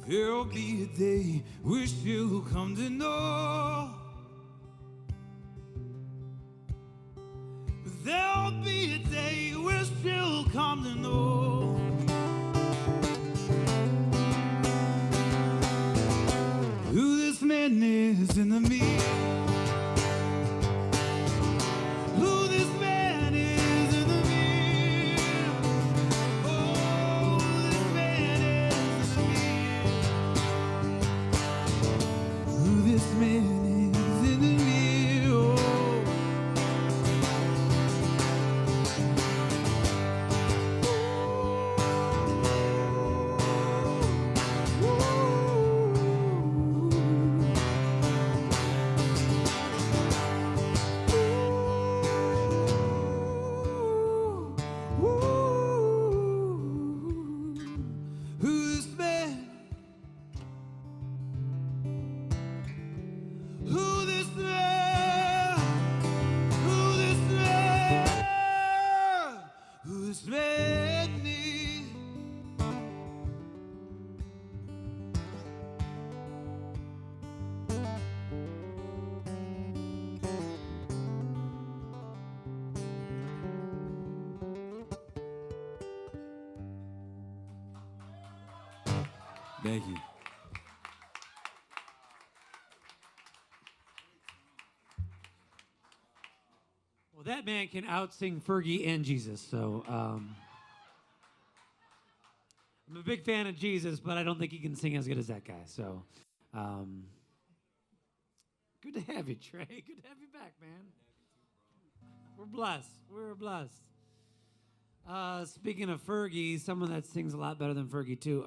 There'll be a day where she'll come to know. There'll be a day where she'll come to know. Who this man is in the mirror. Who this man is in the mirror. Oh, who this man is in the mirror. Who this man is in the mirror. Who's man? Who this man? Who this man? Who this man is? Thank you. Well, that man can outsing Fergie and Jesus, so I'm a big fan of Jesus, but I don't think he can sing as good as that guy. So good to have you, Trey. Good to have you back, man. We're blessed. We're blessed. Speaking of Fergie, someone that sings a lot better than Fergie too,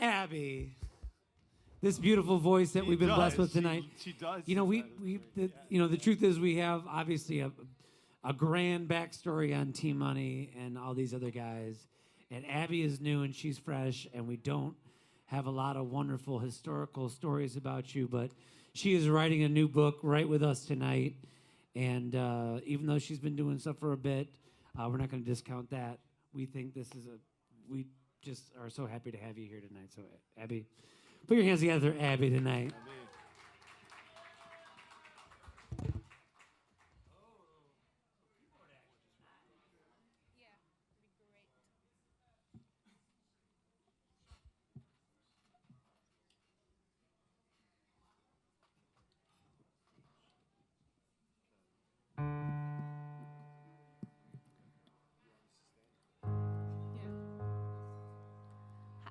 Abby. This beautiful voice that we've been blessed with tonight. She does. You know, the truth is we have obviously a grand backstory on Team Money and all these other guys. And Abby is new and she's fresh, and we don't have a lot of wonderful historical stories about you, but she is writing a new book right with us tonight. And even though she's been doing stuff for a bit, we're not going to discount that. We think we just are so happy to have you here tonight. So, Abby, put your hands together for Abby tonight.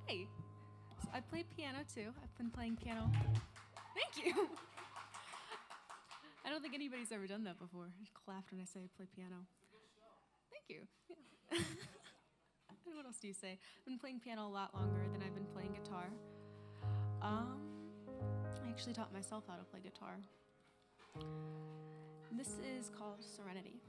Hi. So I play piano too. I've been playing piano. Thank you. I don't think anybody's ever done that before. I laughed when I say I play piano. Thank you. Yeah. And what else do you say? I've been playing piano a lot longer than I've been playing guitar. I actually taught myself how to play guitar. This is called Serenity.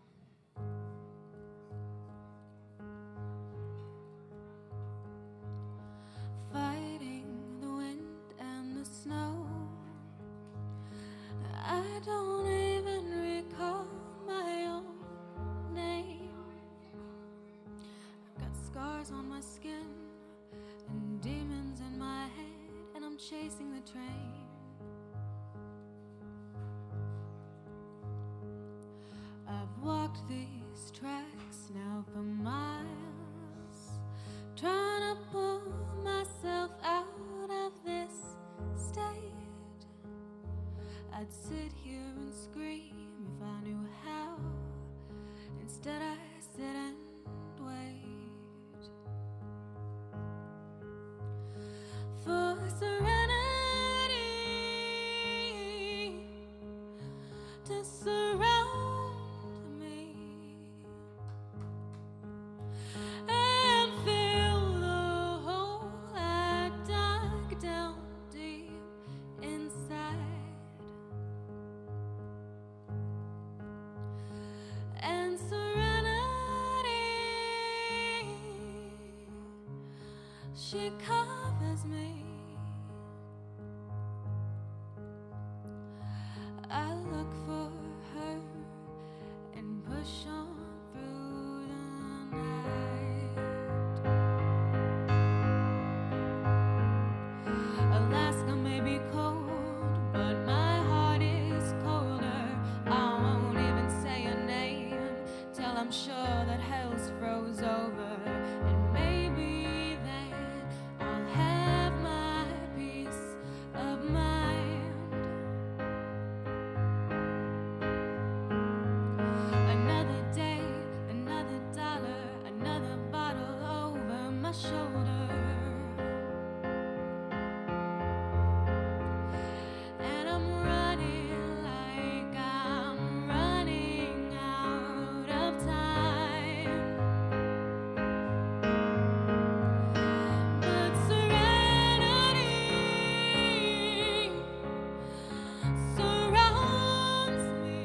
Fighting the wind and the snow. I don't even recall my own name. I've got scars on my skin and demons in my head, and I'm chasing the train. I've walked these tracks now for miles, trying to pull myself out of this state. I'd sit here and scream if I knew how. Instead I sit and wait for serenity to surround me and fill the hole I dug down deep inside. And serenity, she covers me. I look for her and push on through the night. Alaska may be cold, but my heart is colder. I won't even say a name till I'm sure that hell's froze over. And maybe then I'll have my peace of mind. Another day, another dollar, another bottle over my shoulder. And I'm running like I'm running out of time. But serenity surrounds me,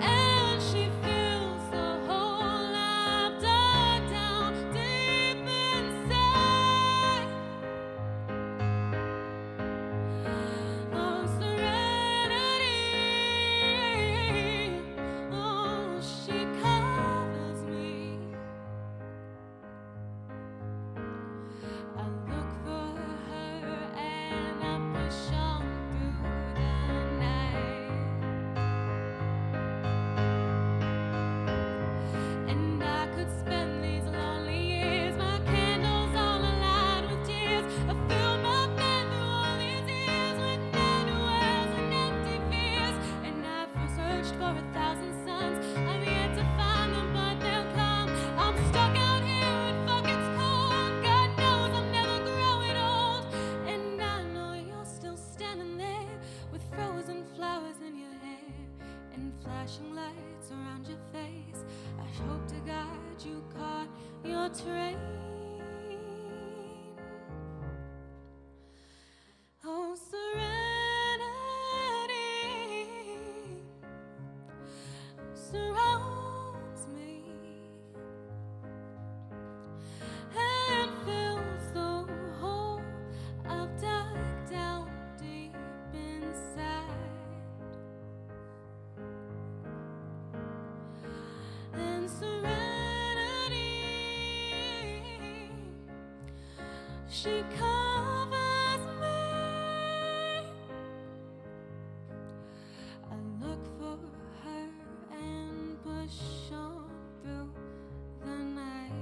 and she fills the hole I've dug down deep inside. Oh, serenity, oh, she covers me. I look for her and I push on through the night. And I could spend these lonely years, my candles all alight with tears. I fill my bed through all these years with dead wells and empty fears. And I've searched for 1,000 suns, I'm yet to find them, but they'll come. I'm stuck out here and fuck it's cold. God knows I'm never growing old. And I know you're still standing there with frozen flowers in your hair and flashing lights around your face. I hope to God you caught your train. Oh, serenity surrounds me. She covers me. I look for her and push on through the night,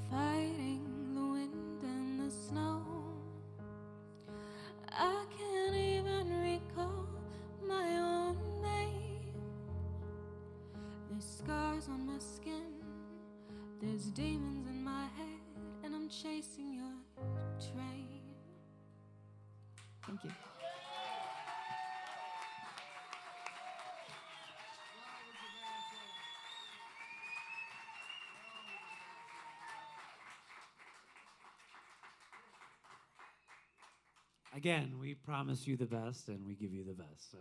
fighting the wind and the snow. I can't even recall my own name. There's scars on my skin, there's demons in my head, and I'm chasing your train. Thank you. Again, we promise you the best, and we give you the best. So,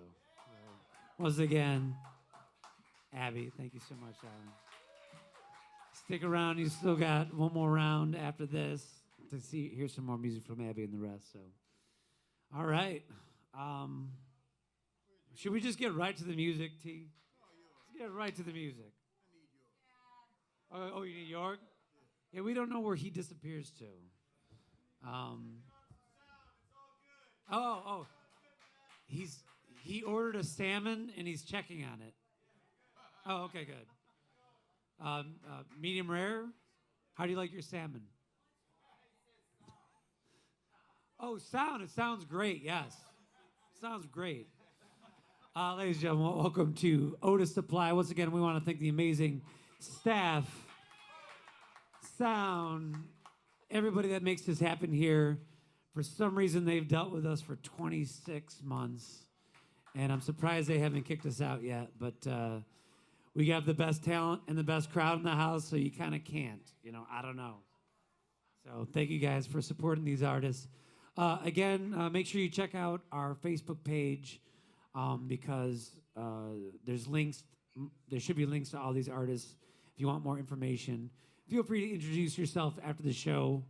once again, Abby, thank you so much, Alan. Stick around. You still got one more round after this to hear some more music from Abby and the rest. So, all right. Should we just get right to the music, T? Let's get right to the music. Oh, you need Yorg? Yeah, we don't know where he disappears to. He ordered a salmon and he's checking on it. Oh, okay, good. Medium rare. How do you like your salmon? Oh, sound. It sounds great. Yes, sounds great. Ladies and gentlemen, welcome to Otis Supply. Once again, we want to thank the amazing staff, sound, everybody that makes this happen here. For some reason, they've dealt with us for 26 months, and I'm surprised they haven't kicked us out yet, but we have the best talent and the best crowd in the house, so you kind of can't, I don't know. So thank you guys for supporting these artists. Again, make sure you check out our Facebook page because there's links. There should be links to all these artists if you want more information. Feel free to introduce yourself after the show.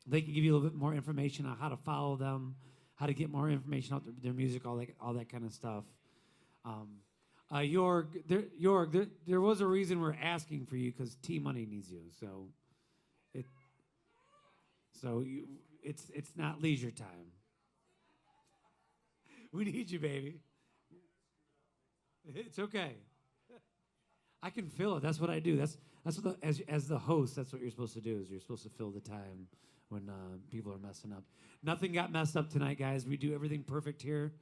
They can give you a little bit more information on how to follow them, how to get more information about their music, all that kind of stuff. Yorg, there was a reason we're asking for you because T Money needs you. It's not leisure time. We need you, baby. It's okay. I can fill it. That's what I do. That's what as the host. That's what you're supposed to do. Is you're supposed to fill the time when people are messing up. Nothing got messed up tonight, guys. We do everything perfect here.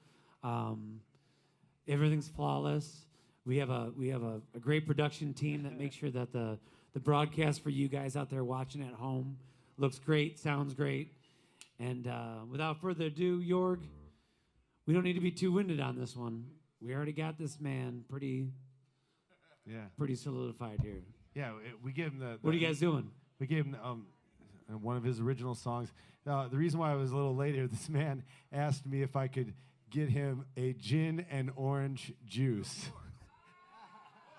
Everything's flawless. We have a great production team that makes sure that the broadcast for you guys out there watching at home looks great, sounds great. And without further ado, Yorg, we don't need to be too winded on this one. We already got this man pretty solidified here. Yeah, we gave him What are you guys doing? We gave him one of his original songs. The reason why I was a little late here, this man asked me if I could get him a gin and orange juice.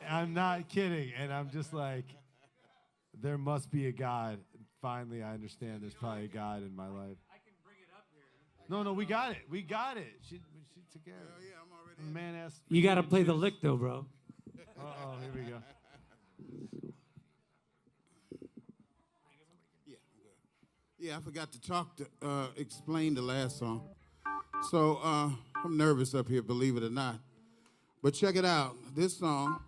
I'm not kidding, and I'm just like, there must be a God. Finally, I understand there's probably a God in my life. I can bring it up here. No, we got it. We got it. She took care of it. Yeah, I'm already. The man asked. You got to play the lick, though, bro. Uh-oh, here we go. Yeah, I'm good. Yeah, I forgot to explain the last song. So I'm nervous up here, believe it or not. But check it out. This song,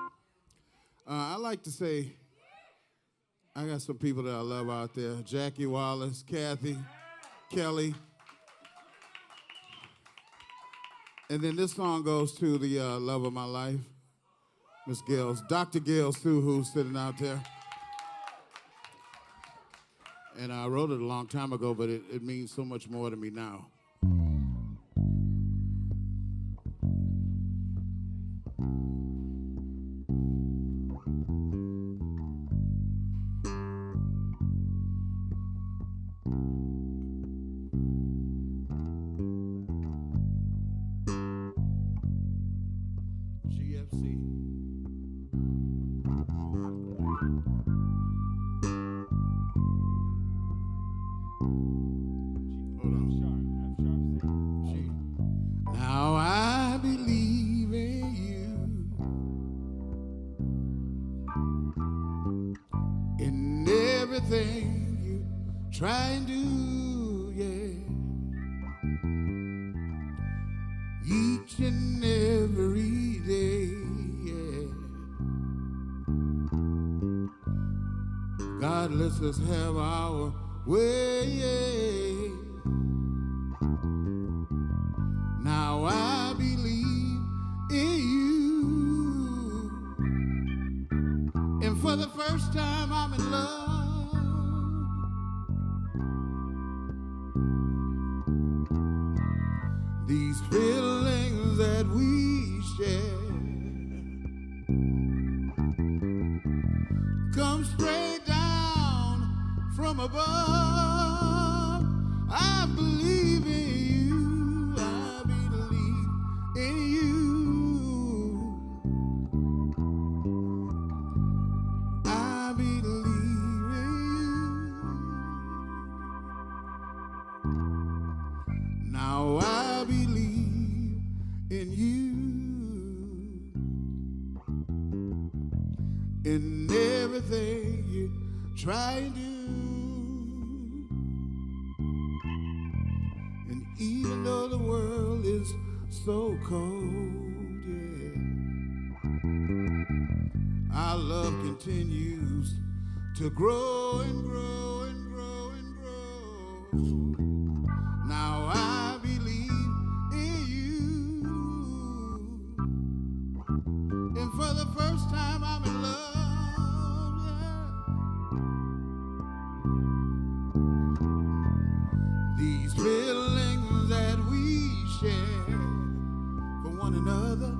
I like to say, I got some people that I love out there. Jackie Wallace, Kathy, Kelly. And then this song goes to the love of my life, Miss Gales, Dr. Gales, too, who's sitting out there. And I wrote it a long time ago, but it means so much more to me now. GFC. Hold on. try and do, yeah. Each and every day, yeah. God lets us have our way, yeah. Now I believe in you, and for the first time I'm in love. These feelings that we share come straight down from above. I believe in you, I believe in you. I believe in you. Now I believe in you. In everything you try to do. And even though the world is so cold, yeah, our love continues to grow and grow and grow and grow. Now I believe in you, and for the first time I'm in love. These feelings that we share for one another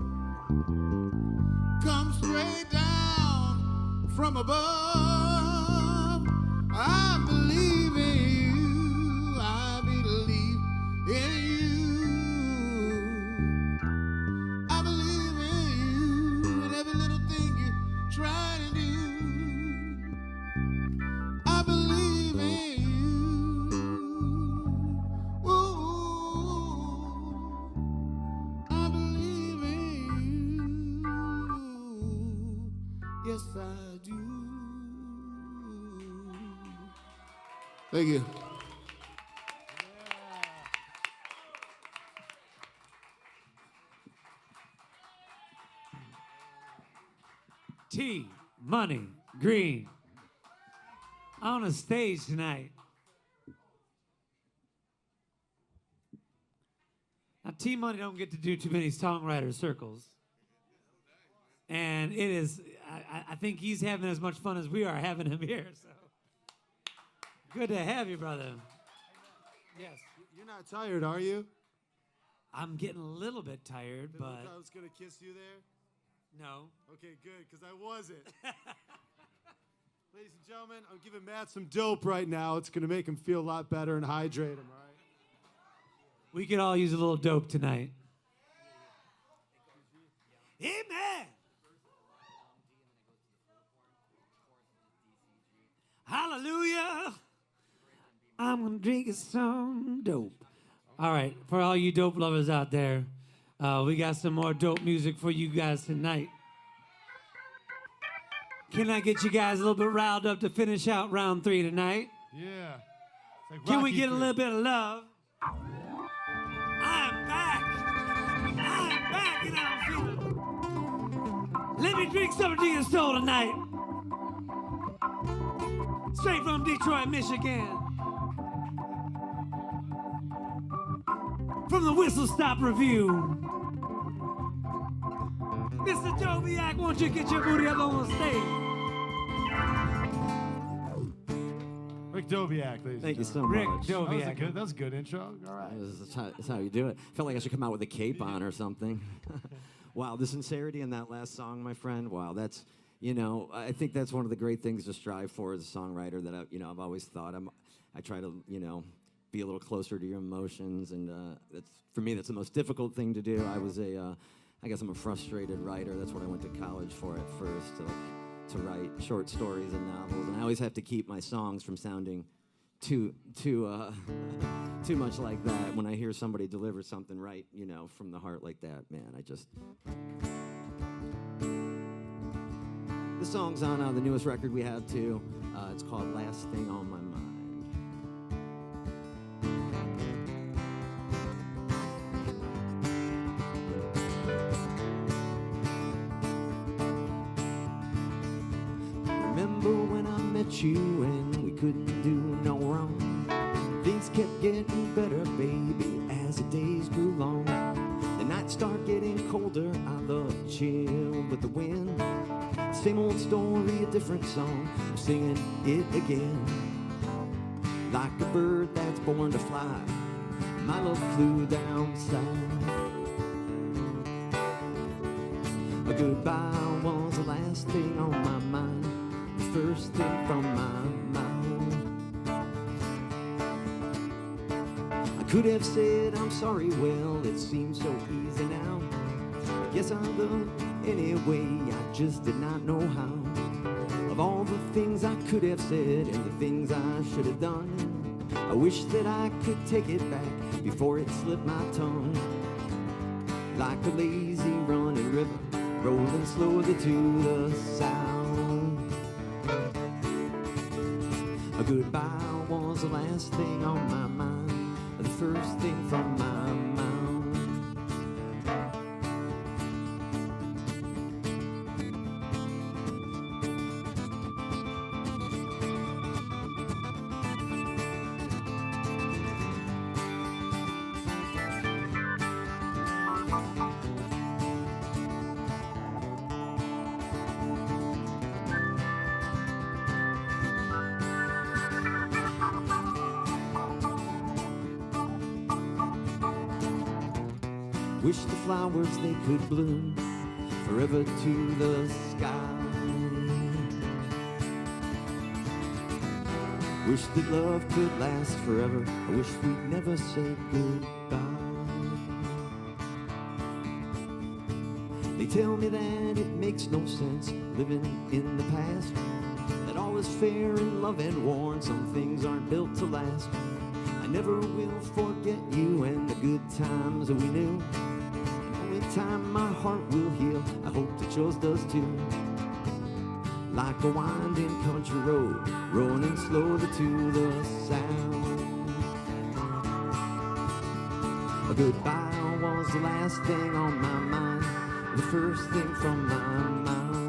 come straight down from above. I believe in you, I believe in you. I believe in you and every little thing you try to do. I believe in you. Yes, I do. Thank you. T Money Green on a stage tonight. Now, T Money don't get to do too many songwriter circles. And it is, I think he's having as much fun as we are having him here. So good to have you, brother. Yes. You're not tired, are you? I'm getting a little bit tired, but I was going to kiss you there? no. Okay, good, because I wasn't. Ladies and gentlemen, I'm giving Matt some dope right now. It's going to make him feel a lot better and hydrate him, all right? We could all use a little dope tonight. Amen. Hallelujah. I'm going to drink some dope. All right, for all you dope lovers out there, we got some more dope music for you guys tonight. Can I get you guys a little bit riled up to finish out round 3 tonight? Yeah. It's like Can we Rocky get a III. little bit of love? I'm back. I'm back and I'm feeling. Let me drink something to your soul tonight. Straight from Detroit, Michigan. From the Whistle Stop Review. Mr. Doviak, won't you get your booty up on the stage? Rick Doviak, ladies Thank you and so Rick much. Doviak. That was a good intro. All right. That's how you do it. Felt like I should come out with a cape on or something. Wow, the sincerity in that last song, my friend. Wow, that's, I think that's one of the great things to strive for as a songwriter that I've always thought. I try to, be a little closer to your emotions, and for me, that's the most difficult thing to do. I guess I'm a frustrated writer. That's what I went to college for at first, to write short stories and novels. And I always have to keep my songs from sounding too much like that. When I hear somebody deliver something right, from the heart like that, man, This song's on the newest record we have too. It's called Last Thing on My Mind. you and we couldn't do no wrong. Things kept getting better, baby, as the days grew long. The nights start getting colder, I love the chill with the wind. Same old story, a different song, I'm singing it again. Like a bird that's born to fly, my love flew down south. A goodbye was the last thing on my mind, the first thing from my mouth. I could have said I'm sorry, well, it seems so easy now. I guess I love anyway, I just did not know how. Of all the things I could have said and the things I should have done, I wish that I could take it back before it slipped my tongue. Like a lazy running river, rolling slowly to the sound. A goodbye was the last thing on my mind, the first thing from my mouth. Wish the flowers they could bloom forever to the sky. Wish that love could last forever. I wish we'd never say goodbye. They tell me that it makes no sense living in the past, that all is fair in love and war, and some things aren't built to last. I never will forget you and the good times that we knew. Time my heart will heal, I hope that yours does too. Like a winding country road, rolling slowly to the sound. A goodbye was the last thing on my mind, the first thing from my mouth.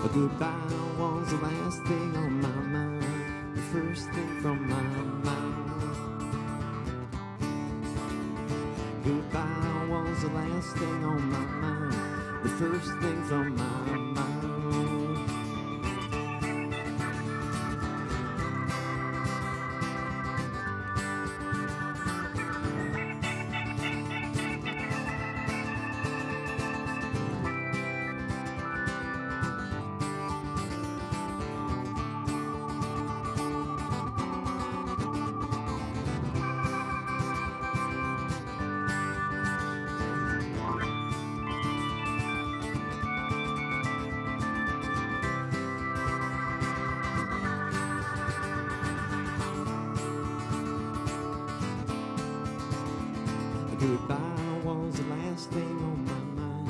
A goodbye was the last thing on my mind, the first thing from my mouth. Goodbye was the last thing on my mind, the first thing from my mouth. Goodbye was the last thing on my mind,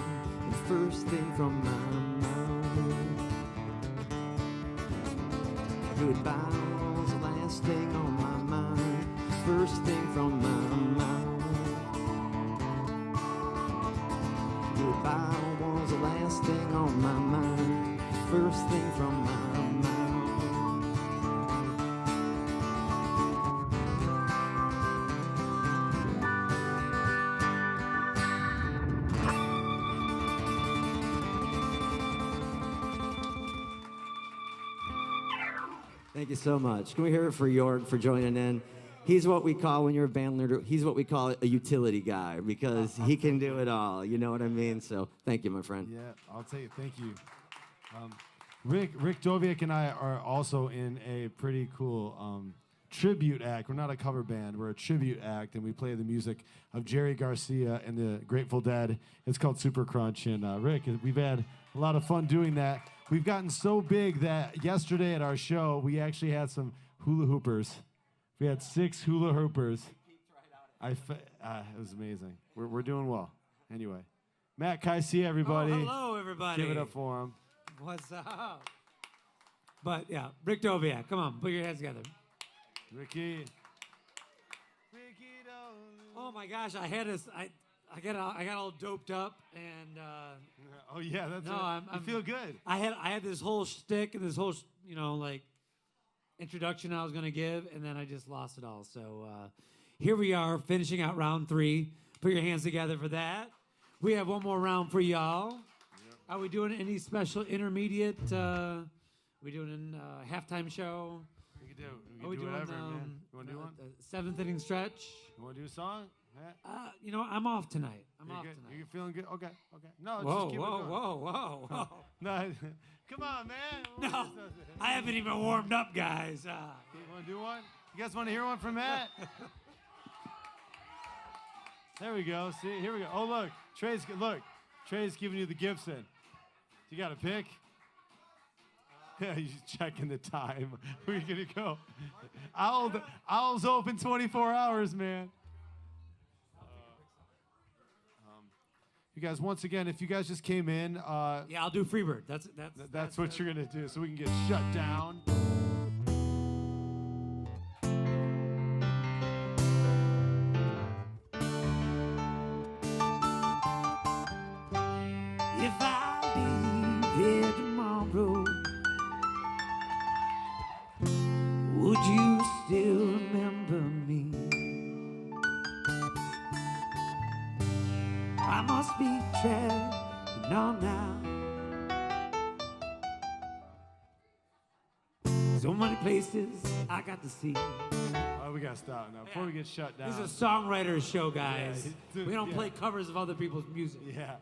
the first thing from my mouth. Goodbye was the last thing on my mind, first thing from my mouth. Goodbye was the last thing on my mind, first thing from my mouth. Thank you so much. Can we hear it for Yorg for joining in? He's what we call, when you're a band leader, he's what we call a utility guy, because he can do it all. You know what I mean? So thank you, my friend. Yeah, I'll tell you, thank you. Rick Doviak and I are also in a pretty cool tribute act. We're not a cover band, we're a tribute act, and we play the music of Jerry Garcia and the Grateful Dead. It's called Super Crunch, and Rick, we've had a lot of fun doing that. We've gotten so big that yesterday at our show, we actually had some hula hoopers. We had 6 hula hoopers. It was amazing. We're doing well. Anyway, Matt Kysia, everybody. Oh, hello, everybody. Give it up for him. What's up? But yeah, Rick Doviak, come on, put your hands together. Ricky. Oh my gosh, I had this. I got all doped up and. Oh yeah, that's No, right. I'm You feel good. I had this whole shtick and this whole like introduction I was gonna give, and then I just lost it all. So here we are, finishing out round 3. Put your hands together for that. We have one more round for y'all. Yep. Are we doing any special intermediate? We doing a halftime show? We can do. We Are we can do doing whatever, man. You want to do one? 7th inning stretch? You want to do a song? I'm off tonight. I'm off good? tonight. You feeling good? Okay. No, Whoa, just keep it going. whoa. No, come on, man. No, I haven't even warmed up, guys. You want to do one? You guys want to hear one from Matt? There we go. See, here we go. Oh, look. Trey's giving you the Gibson. You got a pick? Yeah, he's checking the time. Where are you going to go? Owl's open 24 hours, man. You guys, once again, if you guys just came in. Yeah, I'll do Freebird. That's what you're going to do, so we can get shut down. If I leave here tomorrow, would you still remember me? I must be traveling on now. So many places I got to see. Oh, we got to stop now before we get shut down. This is a songwriter's show, guys. Yeah, we don't yeah. play covers of other people's music. Yeah.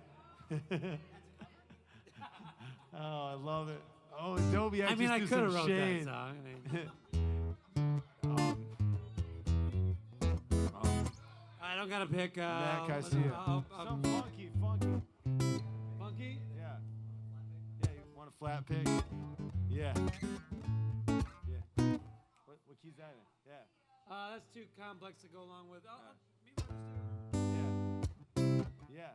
Oh, I love it. Oh, Doviak I mean, I just could do have some wrote shade. that song. I don't got to pick. Matt Kysia. Some funky. Funky? Yeah. Yeah, you want a flat pick? Yeah. What key's that in? Yeah. That's too complex to go along with. Yeah.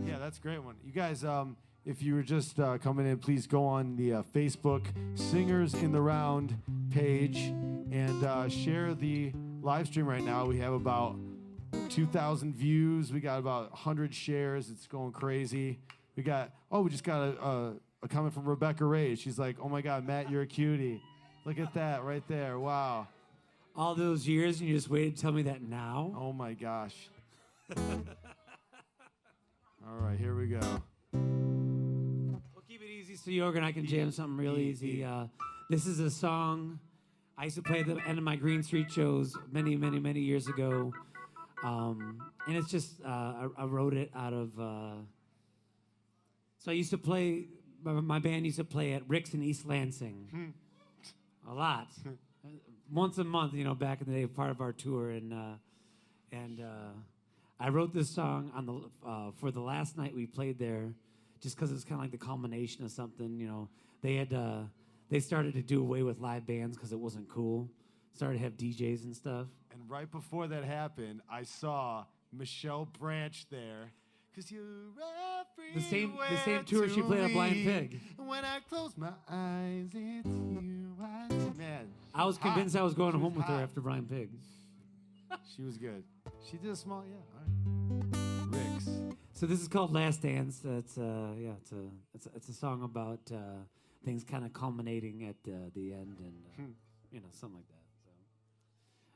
Yeah, that's a great one. You guys, if you were just coming in, please go on the Facebook Singers in the Round page and share the live stream right now. We have about 2,000 views. We got about 100 shares. It's going crazy. We just got a comment from Rebecca Ray. She's like, oh my God, Matt, you're a cutie. Look at that right there. Wow. All those years and you just waited to tell me that now? Oh my gosh. All right, here we go. We'll keep it easy so Yorg and I can jam something real easy. This is a song I used to play at the end of my Green Street shows many, many, many years ago. And it's just, I wrote it out of, so I used to play, my band used to play at Rick's in East Lansing. A lot. Once a month, back in the day, part of our tour. And I wrote this song on the for the last night we played there, just because it was kind of like the culmination of something. They started to do away with live bands because it wasn't cool. Started to have DJs and stuff. And right before that happened, I saw Michelle Branch there. Cause you're the same tour she played at Blind Pig. When I close my eyes, it's you. Man, I was convinced I was going home with her hot. after Blind Pig. She was good. She did a small, all right. Rick's. So this is called Last Dance. It's a song about things kind of culminating at the end and something like that.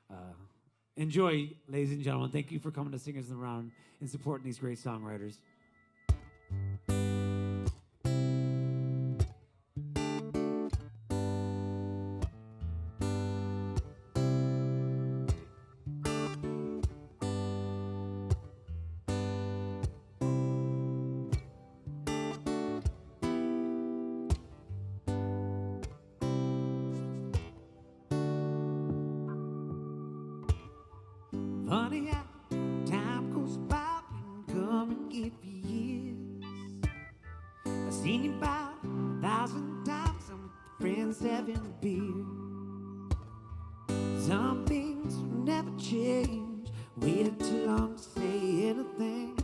So enjoy, ladies and gentlemen. Thank you for coming to Singers in the Round and supporting these great songwriters. Funny how time goes by and come and give you years. I've seen you about 1,000 times. I'm with friends having a beer. Some things will never change. Waited too long to say anything.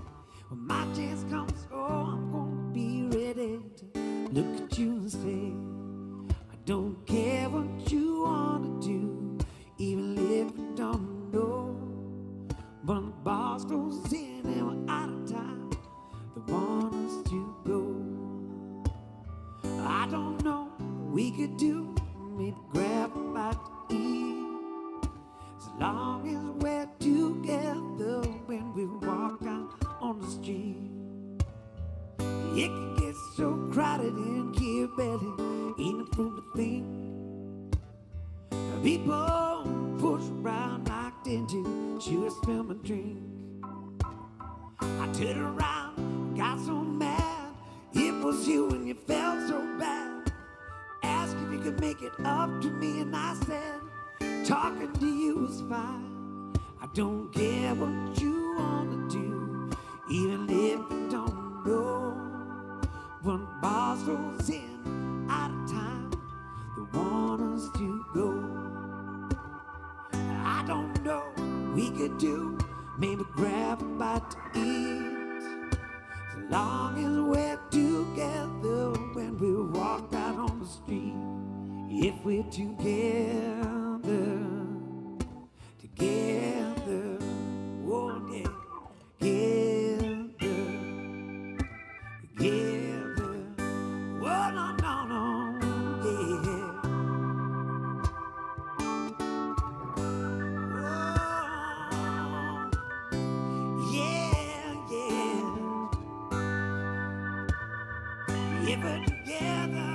When my chance comes, I'm gonna be ready to look at you and say, I don't care what you wanna do, even if you don't know. But we could do, maybe grab a bite to eat. As long as we're together when we walk out on the street. It can get so crowded in here, barely ain't room to think. People push around, knocked into, she would spill my drink. I turned around, got so mad. It was you and you felt so bad. Asked if you could make it up to me, and I said, talking to you was fine. I don't care what you wanna do, even if you don't know. One boss goes in out of time, they want us to go. I don't know, we could do, maybe grab a bite to eat. As long as we're together when we walk out on the street. If we're together, together, oh yeah, together, together, oh no, no, no, yeah. Oh, yeah, yeah. If we're together.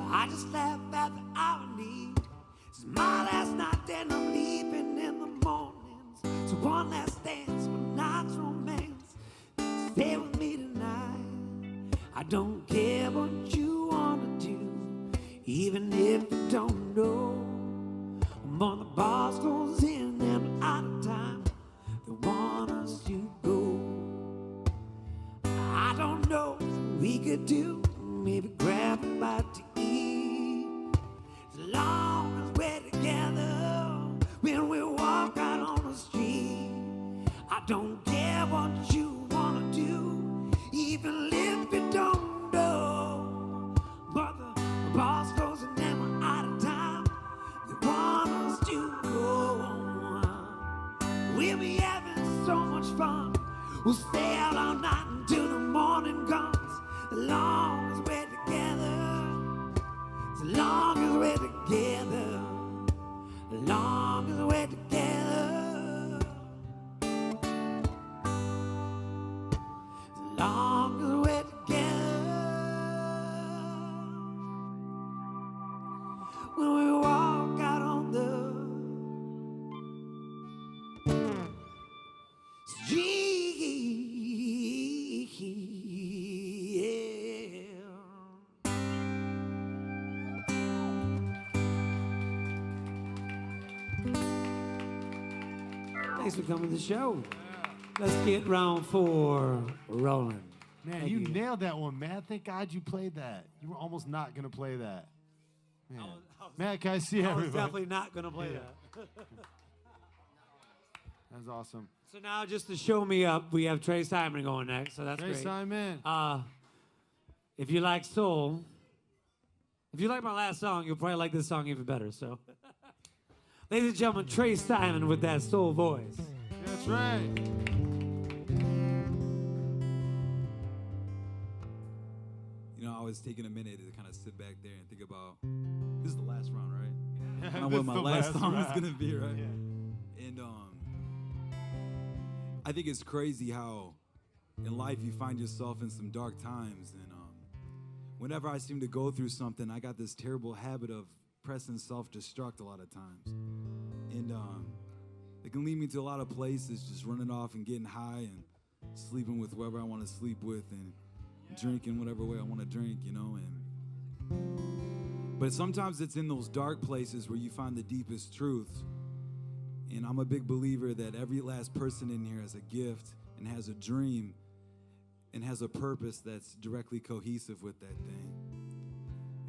I just laugh at the irony. It's my last night and I'm leaving in the mornings. So one last dance, one night's romance. Stay with me tonight. I don't care what you wanna do, even if you don't know. When the boss goes in and we're out of time, they want us to go. I don't know what we could do, maybe grab a bite to eat. As long as we're together when we walk out on the street. I don't care what you wanna do, even if you don't know. But the boss goes and then we're out of time, they want us to go. We'll be having so much fun, we'll stay out all night until the morning comes. As long as we're together, as long as we're together, as long as we're together, as long as we're together, when we walk out on the street. Thanks for coming to the show. Let's get round 4 rolling. Man, Thank you nailed that one, man. Thank God you played that. You were almost not going to play that. Man. Matt, can I see I was everybody? definitely not going to play Yeah. that. That's awesome. So now, just to show me up, we have Trey Simon going next, so that's Trey great. Simon. If you like soul, if you like my last song, you'll probably like this song even better. So, ladies and gentlemen, Trey Simon with that soul voice. That's right. You know, I was taking a minute to kind of sit back there and think about, this is the last round, right? I don't know This what my is the last last song is round. going to be, right? Yeah. And I think it's crazy how in life you find yourself in some dark times. And whenever I seem to go through something, I got this terrible habit of pressing self-destruct a lot of times. And it can lead me to a lot of places, just running off and getting high and sleeping with whoever I want to sleep with and drinking whatever way I want to drink, you know. But sometimes it's in those dark places where you find the deepest truths. And I'm a big believer that every last person in here has a gift and has a dream and has a purpose that's directly cohesive with that thing.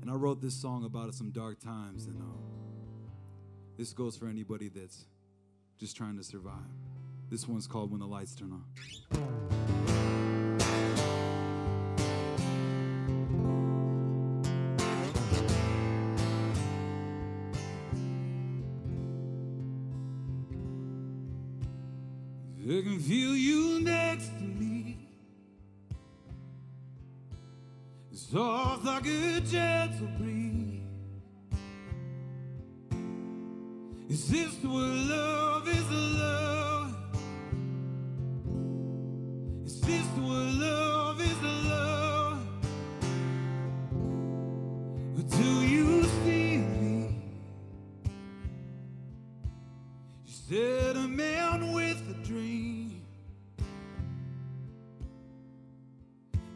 And I wrote this song about some dark times, and this goes for anybody that's just trying to survive. This one's called When the Lights Turn On. I can feel you next to me, soft like a gentle breeze. Is this what love is? Love? Is this what love is? Love? Or do you see me? You said a man with a dream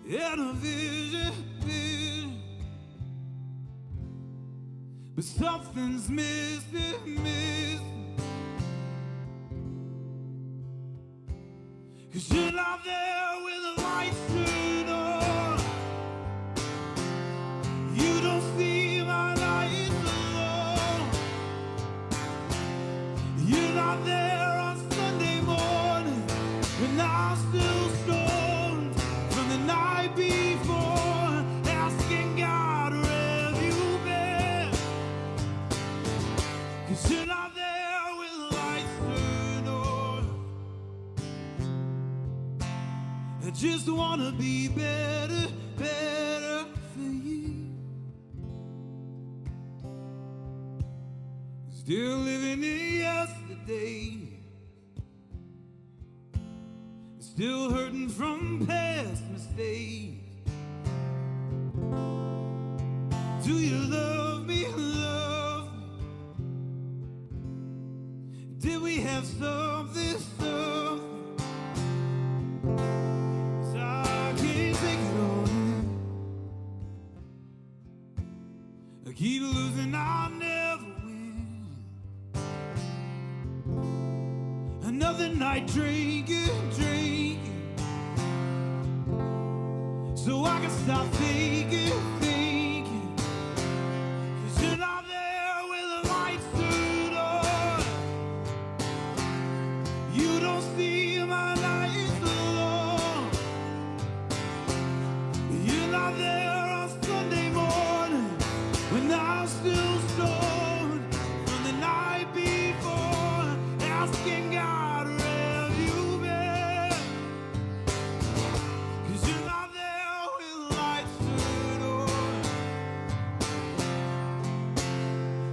and a vision, but something's missing. 'Cause you're not there when the lights turn on. You don't see my lights alone. You're not there on Sunday morning when I'm still stoned from the night before, asking God, where have you been? 'Cause you're not there when the lights turn on. I just wanna be better, better for you. Still living in yesterday, still hurting from past mistakes. Do you love me, love me? Did we have something, something? 'Cause I can't take it on. I keep losing, I'll never win. Another night drinking, drinking, so I can stop thinking, thinking. 'Cause you're not there when the lights turn on. You don't see my lights alone. You're not there on Sunday morning when I'm still stoned from the night before, asking God, where have you been? 'Cause you're not there when the lights turn on.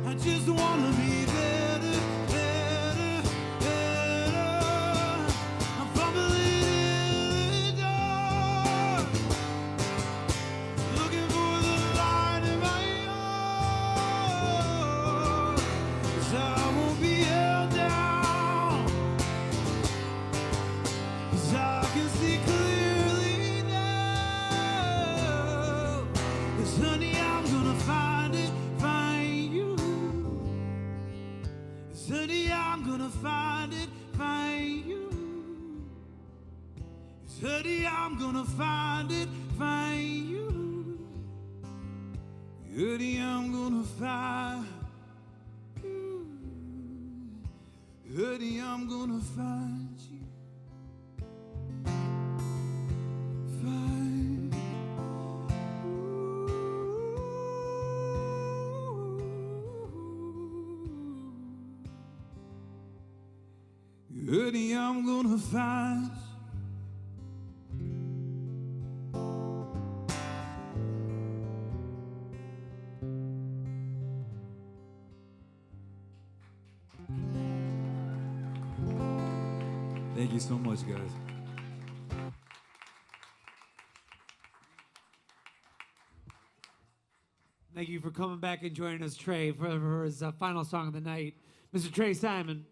I just wanna be better, better, better. I'm fumbling in the dark, looking for the light in my heart. 'Cause I won't be held down, 'cause I can see clearly now. 'Cause honey, I'm gonna find it, find you. 'Cause honey, I'm gonna find it, find you. 'Cause honey, I'm gonna find it, find you. Honey, I'm gonna find you. Honey, I'm gonna find you. Find you. Honey, I'm gonna find you. Thank you so much, guys. Thank you for coming back and joining us, Trey, for his final song of the night. Mr. Trey Simon.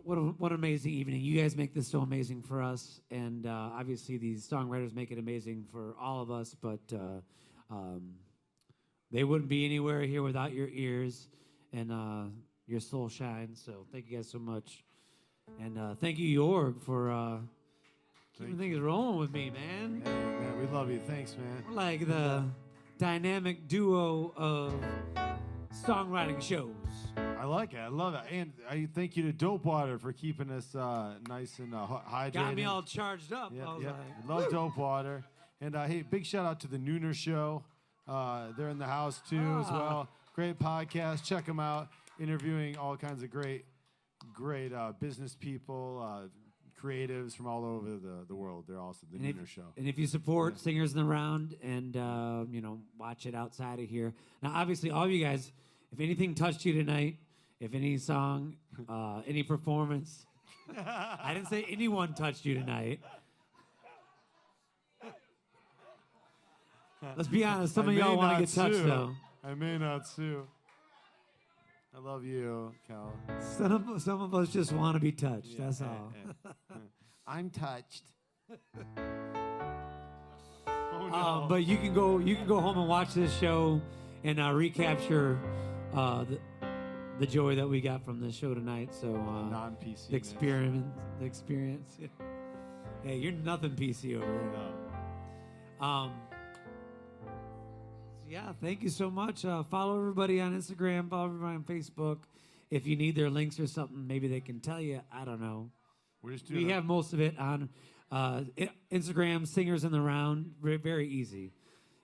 What an amazing evening. You guys make this so amazing for us. And obviously these songwriters make it amazing for all of us. But they wouldn't be anywhere here without your ears and your soul shine. So thank you guys so much. And thank you, Yorg, for keeping things rolling with me, man. Hey, man, we love you. Thanks, man. We're like the dynamic duo of songwriting shows. I like it. I love it. And I thank you to Dope Water for keeping us nice and hydrated. Got me all charged up. Yeah, I was yeah. like, Love Dope Water. And hey, big shout out to the Nooner Show. They're in the house too as well. Great podcast. Check them out. Interviewing all kinds of great business people, creatives from all over the world. They're awesome. The Nooner Show. And if you support Singers in the Round and, watch it outside of here. Now, obviously, all of you guys, if anything touched you tonight, if any song, any performance, I didn't say anyone touched you tonight. Let's be honest, some of y'all want to get touched, though. I may not sue. I love you, Cal. Some of us just want to be touched. That's all. I'm touched. Oh, no. But you can go home and watch this show and recapture the joy that we got from this show tonight. So non-PC the experience. Hey, you're nothing PC over there. No. Yeah, thank you so much. Follow everybody on Instagram. Follow everybody on Facebook. If you need their links or something, maybe they can tell you. I don't know. We have most of it on Instagram. Singers in the Round. Very easy.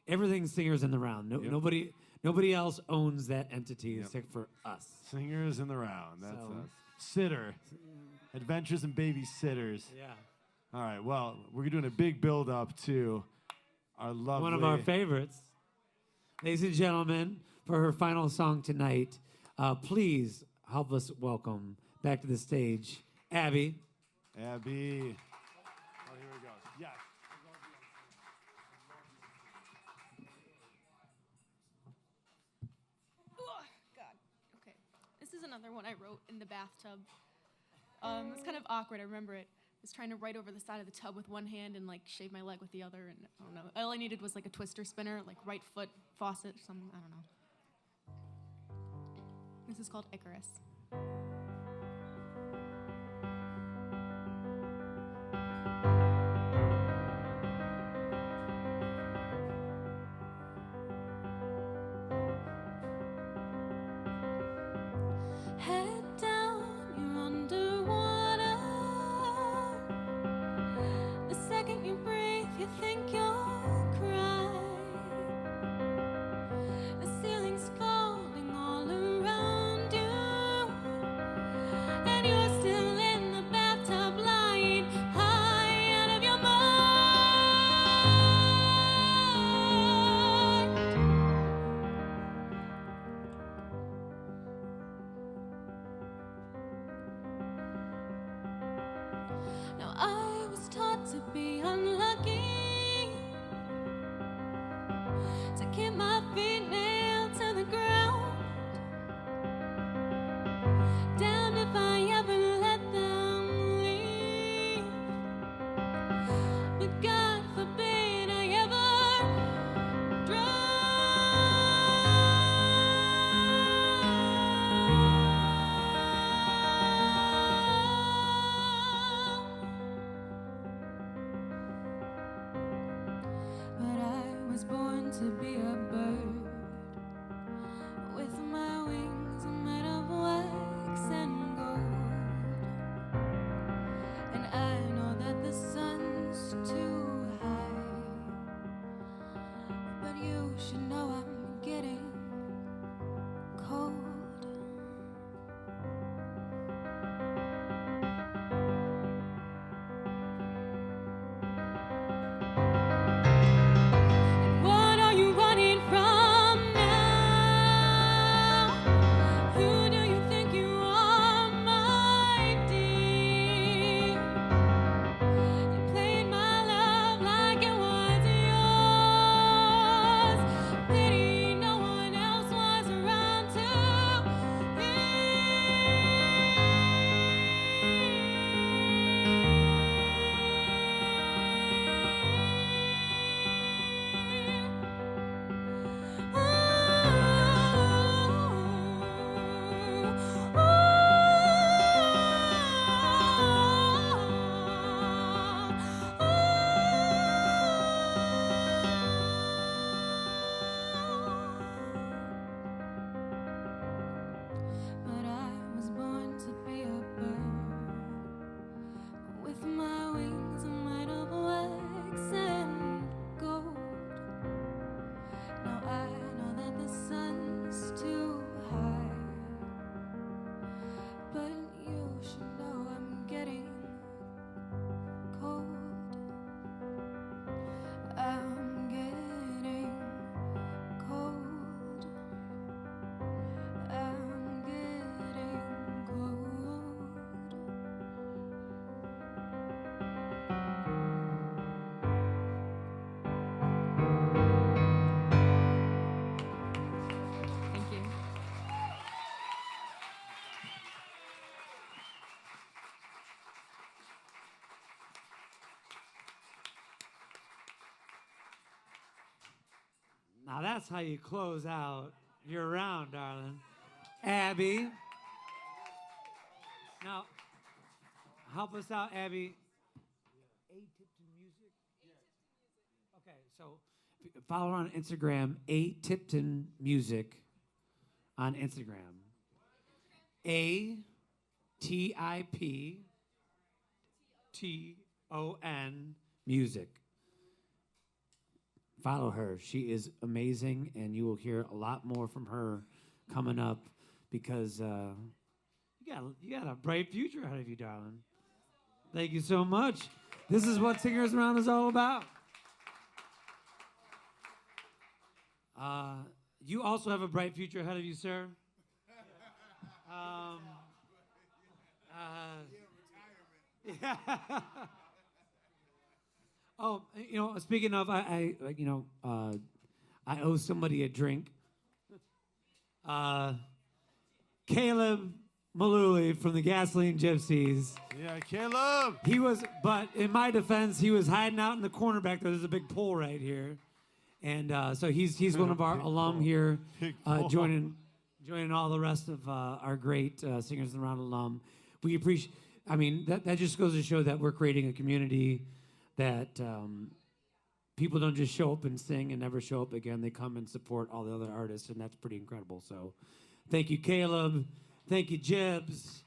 Everything's Singers in the Round. Nobody else owns that entity except for us. Singers in the Round. That's us. Sitter. Adventures in Babysitters. Yeah. All right. Well, we're doing a big build up to our lovely. One of our favorites. Ladies and gentlemen, for her final song tonight, please help us welcome back to the stage, Abby. Abby. Oh, here we go. Yes. Oh, God. Okay. This is another one I wrote in the bathtub. It's kind of awkward. I remember it. I was trying to write over the side of the tub with one hand and shave my leg with the other, and I don't know. All I needed was a twister spinner, right foot faucet, I don't know. This is called Icarus. Head down, you're underwater. The second you breathe, you think you'll cry. The ceiling's falling all around you, and you're still in the bathtub, lying high out of your mind. Now I was taught to be unlucky, to keep my feet nailed to the ground. Damned if I ever let them leave, but God forbid I ever drown. But I was born to be a bird. Now that's how you close out your round, darling. Abby. Now, help us out, Abby. A Tipton Music? Okay, so follow her on Instagram, A Tipton Music on Instagram. ATIPTON Music. Follow her. She is amazing, and you will hear a lot more from her coming up because you got a bright future ahead of you, darling. Thank you so much. This is what Singers Around is all about. You also have a bright future ahead of you, sir. Yeah. Oh, you know, speaking of, I owe somebody a drink. Caleb Malooly from the Gasoline Gypsies. Yeah, Caleb. He was, but in my defense, he was hiding out in the corner back there. There's a big pole right here, and so he's one of our alum here, joining all the rest of our great Singers Around alum. We appreciate. I mean, that just goes to show that we're creating a community that people don't just show up and sing and never show up again. They come and support all the other artists, and that's pretty incredible. So thank you, Caleb. Thank you, Jibs.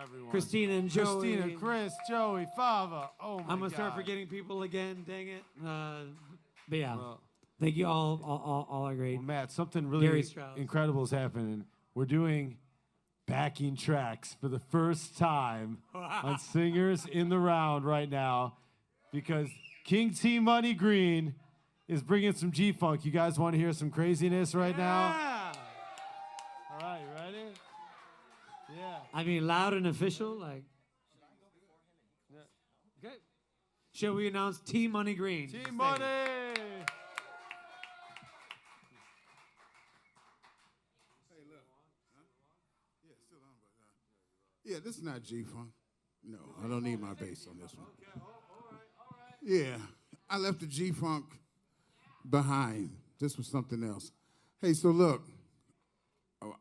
Everyone. Christina and Joey. Christina, Chris, Joey, Fava. Oh, my God. I'm going to start forgetting people again. Dang it. But yeah, Well, thank you all are great. well, Matt, something Gary really Strauss. incredible is happening. We're doing backing tracks for the first time on Singers in the Round right now because King T Money Green is bringing some G-Funk. You guys want to hear some craziness right now? All right, you ready? Yeah. I mean, loud and official, like. Okay. Shall we announce T Money Green? T Money! Yeah, this is not G-Funk. No, I don't need my bass on this one. Yeah, I left the G-Funk behind. This was something else. Hey, so look,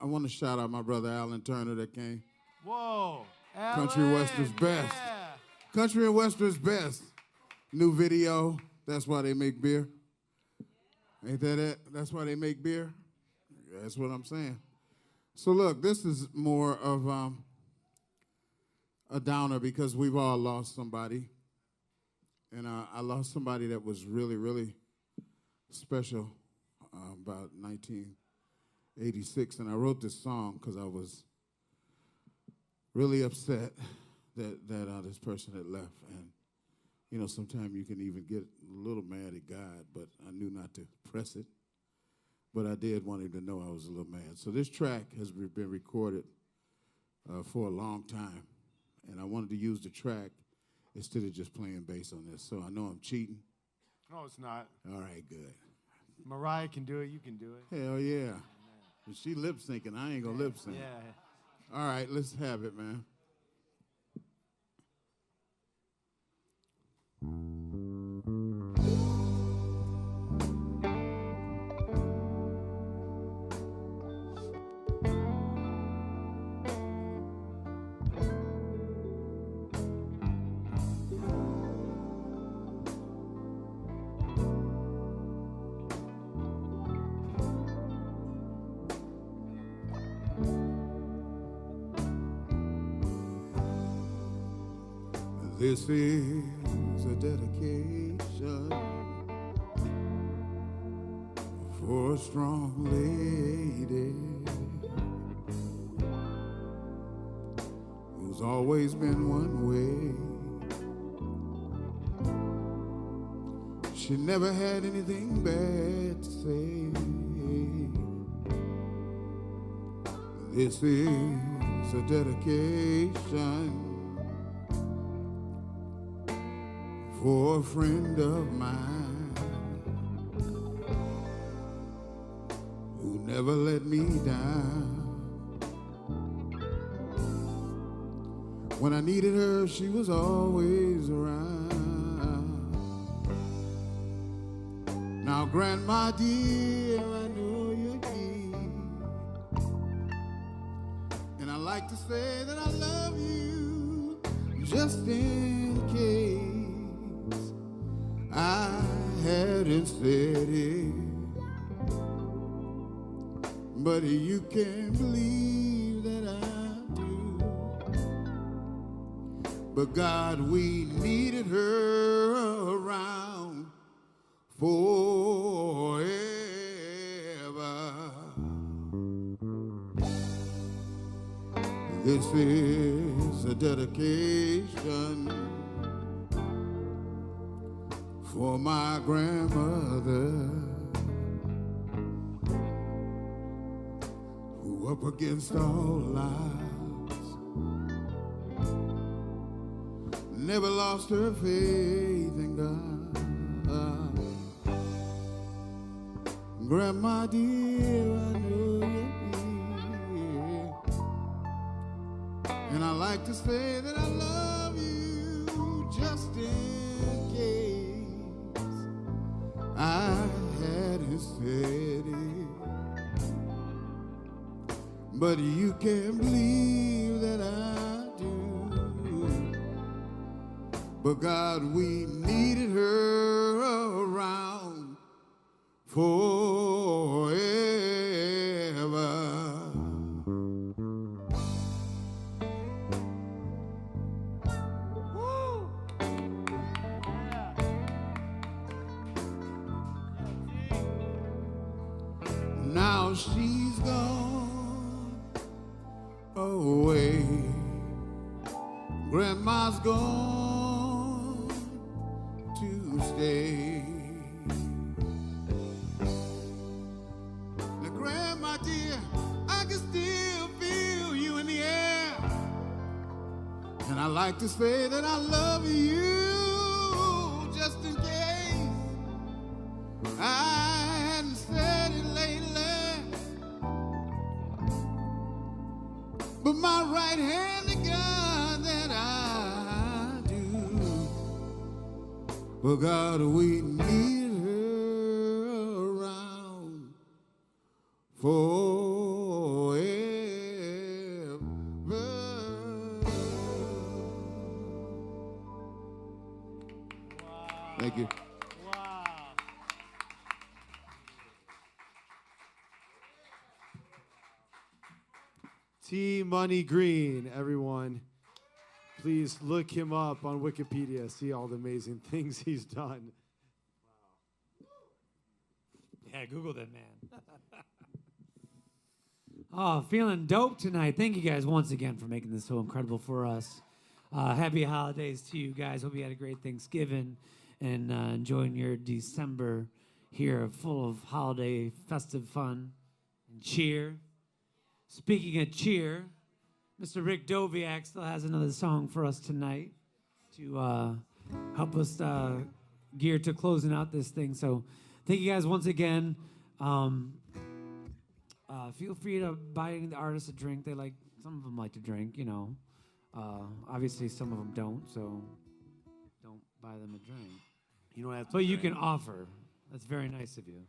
I want to shout out my brother Alan Turner that came. Whoa. Country Alan, Western's best. yeah. Country and Western's best. New video, that's why they make beer. Ain't that it? That's why they make beer? That's what I'm saying. So look, this is more of a downer because we've all lost somebody. And I lost somebody that was really, really special about 1986. And I wrote this song because I was really upset that this person had left. And, you know, sometimes you can even get a little mad at God, but I knew not to press it. But I did want him to know I was a little mad. So this track has been recorded for a long time. And I wanted to use the track instead of just playing bass on this. So I know I'm cheating. No, it's not. All right, good. Mariah can do it. You can do it. Hell yeah. If she lip syncing, I ain't gonna lip sync. Yeah. All right, let's have it, man. This is a dedication for a strong lady who's always been one way. She never had anything bad to say. This is a dedication for a friend of mine who never let me down. When I needed her, she was always around. Now Grandma dear, I know you're here. And I like to say that I love you just in case I hadn't said it. But you can't believe that I do. But God, we needed her around forever. This is a dedication for my grandmother, who up against all odds never lost her faith in God. Grandma dear, I know you're here. And I like to say that I love you just in case I hadn't said it. But you can't believe that I do. But God, we needed her around forever. Now she's gone away. Grandma's gone to stay. Now, Grandma dear, I can still feel you in the air. And I like to say that I love you just in case I hadn't said it lately. But my right hand to God that I do. But God, we need her around forever. Thank you. T Money Green, everyone. Please look him up on Wikipedia. See all the amazing things he's done. Yeah, Google that, man. Oh, feeling dope tonight. Thank you guys once again for making this so incredible for us. Happy holidays to you guys. Hope you had a great Thanksgiving and enjoying your December here, full of holiday, festive fun and cheer. Speaking of cheer, Mr. Rick Doviak still has another song for us tonight to help us gear to closing out this thing. So thank you guys once again. Feel free to buy any of the artists a drink. Some of them like to drink, you know. Obviously, some of them don't, so don't buy them a drink. You don't have to. But you can offer. That's very nice of you.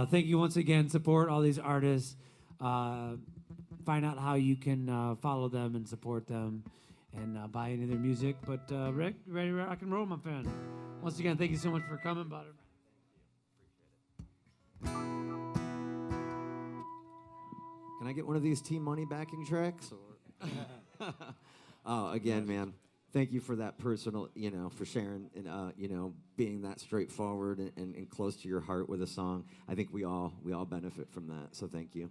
Thank you once again. Support all these artists. Find out how you can follow them and support them and buy any of their music. But Rick, you ready to rock and roll, my friend? Once again, thank you so much for coming, Butter. Can I get one of these Team Money backing tracks? Or oh, again, man, thank you for that personal, for sharing and, being that straightforward and close to your heart with a song. I think we all benefit from that, so thank you.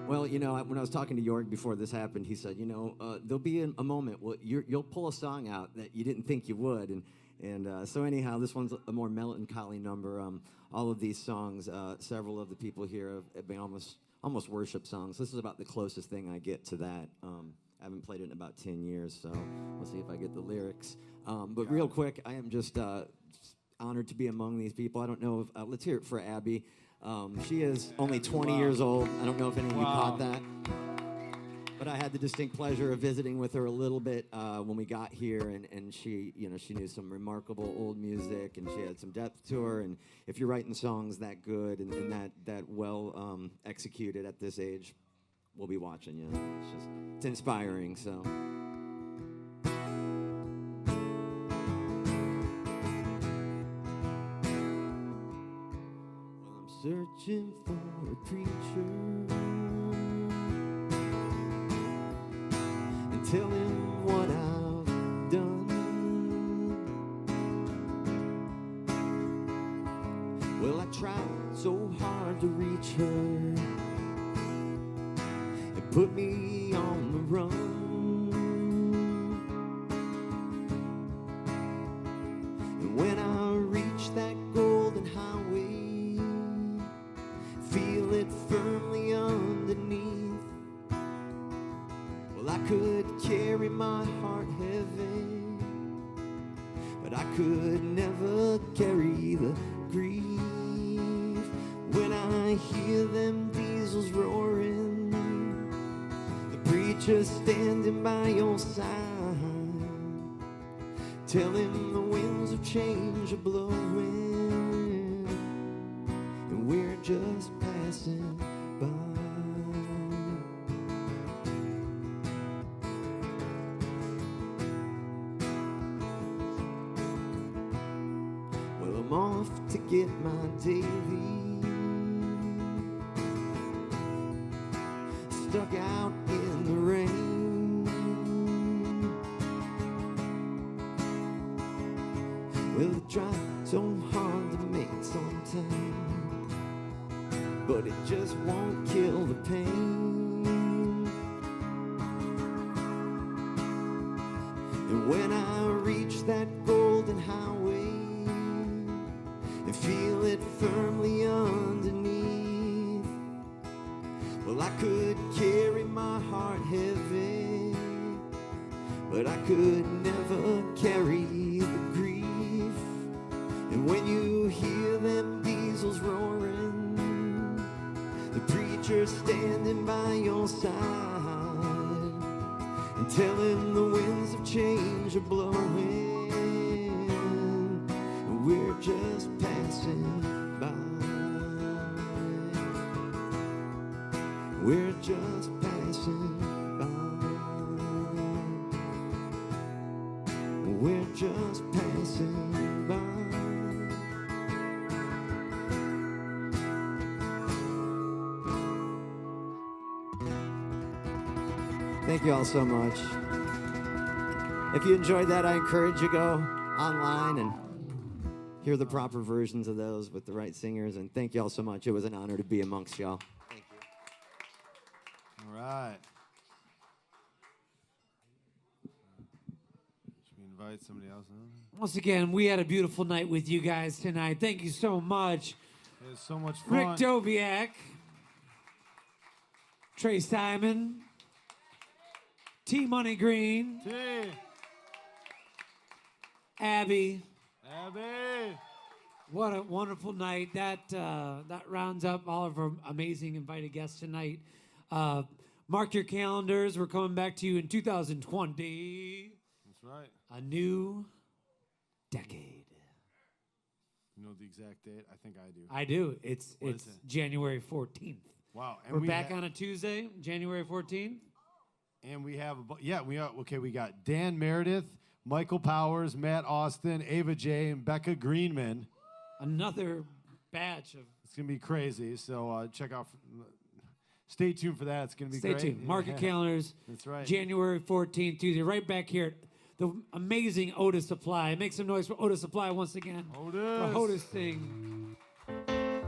Well, when I was talking to Yorg before this happened, he said, there'll be a moment, you'll pull a song out that you didn't think you would, and so anyhow, this one's a more melancholy number. All of these songs, several of the people here have been almost worship songs. This is about the closest thing I get to that. I haven't played it in about 10 years, so we'll see if I get the lyrics. But real quick, I am just honored to be among these people. I don't know if, let's hear it for Abby. She is only 20 years old. I don't know if any of you caught that. But I had the distinct pleasure of visiting with her a little bit when we got here, and she, she knew some remarkable old music, and she had some depth to her. And if you're writing songs that good and that well executed at this age, we'll be watching you. It's inspiring. So. Well, I'm searching for a preacher. Tell him what I've done. Well, I tried so hard to reach her. It put me on the run. And when I reach that golden highway, feel it firmly underneath. Well, I could carry my heart heavy, but I could never carry the grief. When I hear them diesels roaring, the preacher standing by your side, tell him the winds of change are blowing, and we're just passing by. I'm off to get my daily, stuck out in the rain. Well, I try so hard to make some time, but it just won't kill the pain. And when I reach that golden highway and feel it firmly underneath, well, I could carry my heart heavy, but I could never carry the grief. And when you hear them diesels roaring, the preacher standing by your side, and telling the winds of change are blowing, and we're just passing by. We're just passing by. We're just passing by. Thank you all so much. If you enjoyed that, I encourage you to go online and hear the proper versions of those with the right singers. And thank you all so much. It was an honor to be amongst y'all. Thank you. All right. Should we invite somebody else in? Once again, we had a beautiful night with you guys tonight. Thank you so much. It was so much fun. Rick Doviak, Trey Simon, T Money Green, T. Abby. Abby. What a wonderful night. That rounds up all of our amazing invited guests tonight. Mark your calendars. We're coming back to you in 2020. That's right. A new decade. You know the exact date? I think I do. I do. It's What is it? January 14th. Wow. And We're back on a Tuesday, January 14th. And we have, we got Dan Meredith, Michael Powers, Matt Austin, Ava J, and Becca Greenman. Another batch of... It's going to be crazy, so check out, stay tuned for that. It's going to be Stay great. tuned. Mark your calendars. That's right. January 14th, Tuesday, right back here at the amazing Otis Supply. Make some noise for Otis Supply once again. Otis. For Otis thing.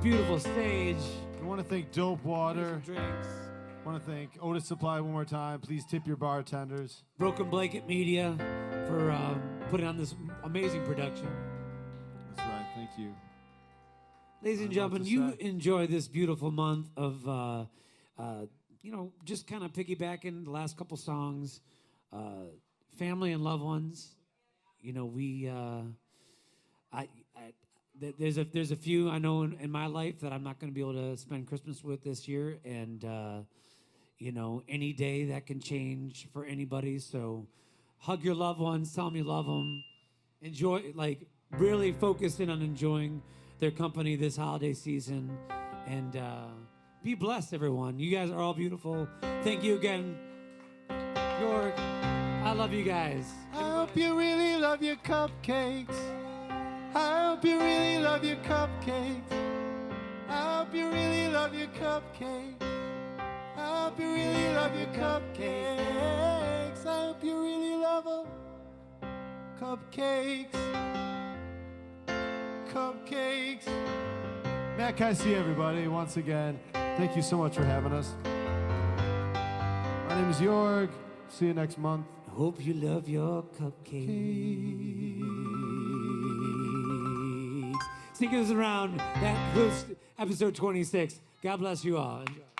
Beautiful stage. I want to thank Dope Water. Drinks. I want to thank Otis Supply one more time. Please tip your bartenders. Broken Blanket Media for putting on this amazing production. That's right. Thank you. Ladies and gentlemen, you enjoy this beautiful month of, just kind of piggybacking the last couple songs, family and loved ones. You know, there's a few I know in my life that I'm not going to be able to spend Christmas with this year, and you know, any day that can change for anybody. So hug your loved ones, tell them you love them. Enjoy, like, really focus in on enjoying their company this holiday season. And be blessed, everyone. You guys are all beautiful. Thank you again, Yorg. I love you guys. I hope you really love your cupcakes. I hope you really love your cupcakes. I hope you really love your cupcakes. I hope you really love your cupcakes. I hope you really love them. Cupcakes. Cupcakes. Matt Kysia, everybody, once again. Thank you so much for having us. My name is Yorg. See you next month. Hope you love your cupcakes. Sneakers around. That was episode 26. God bless you all. Enjoy.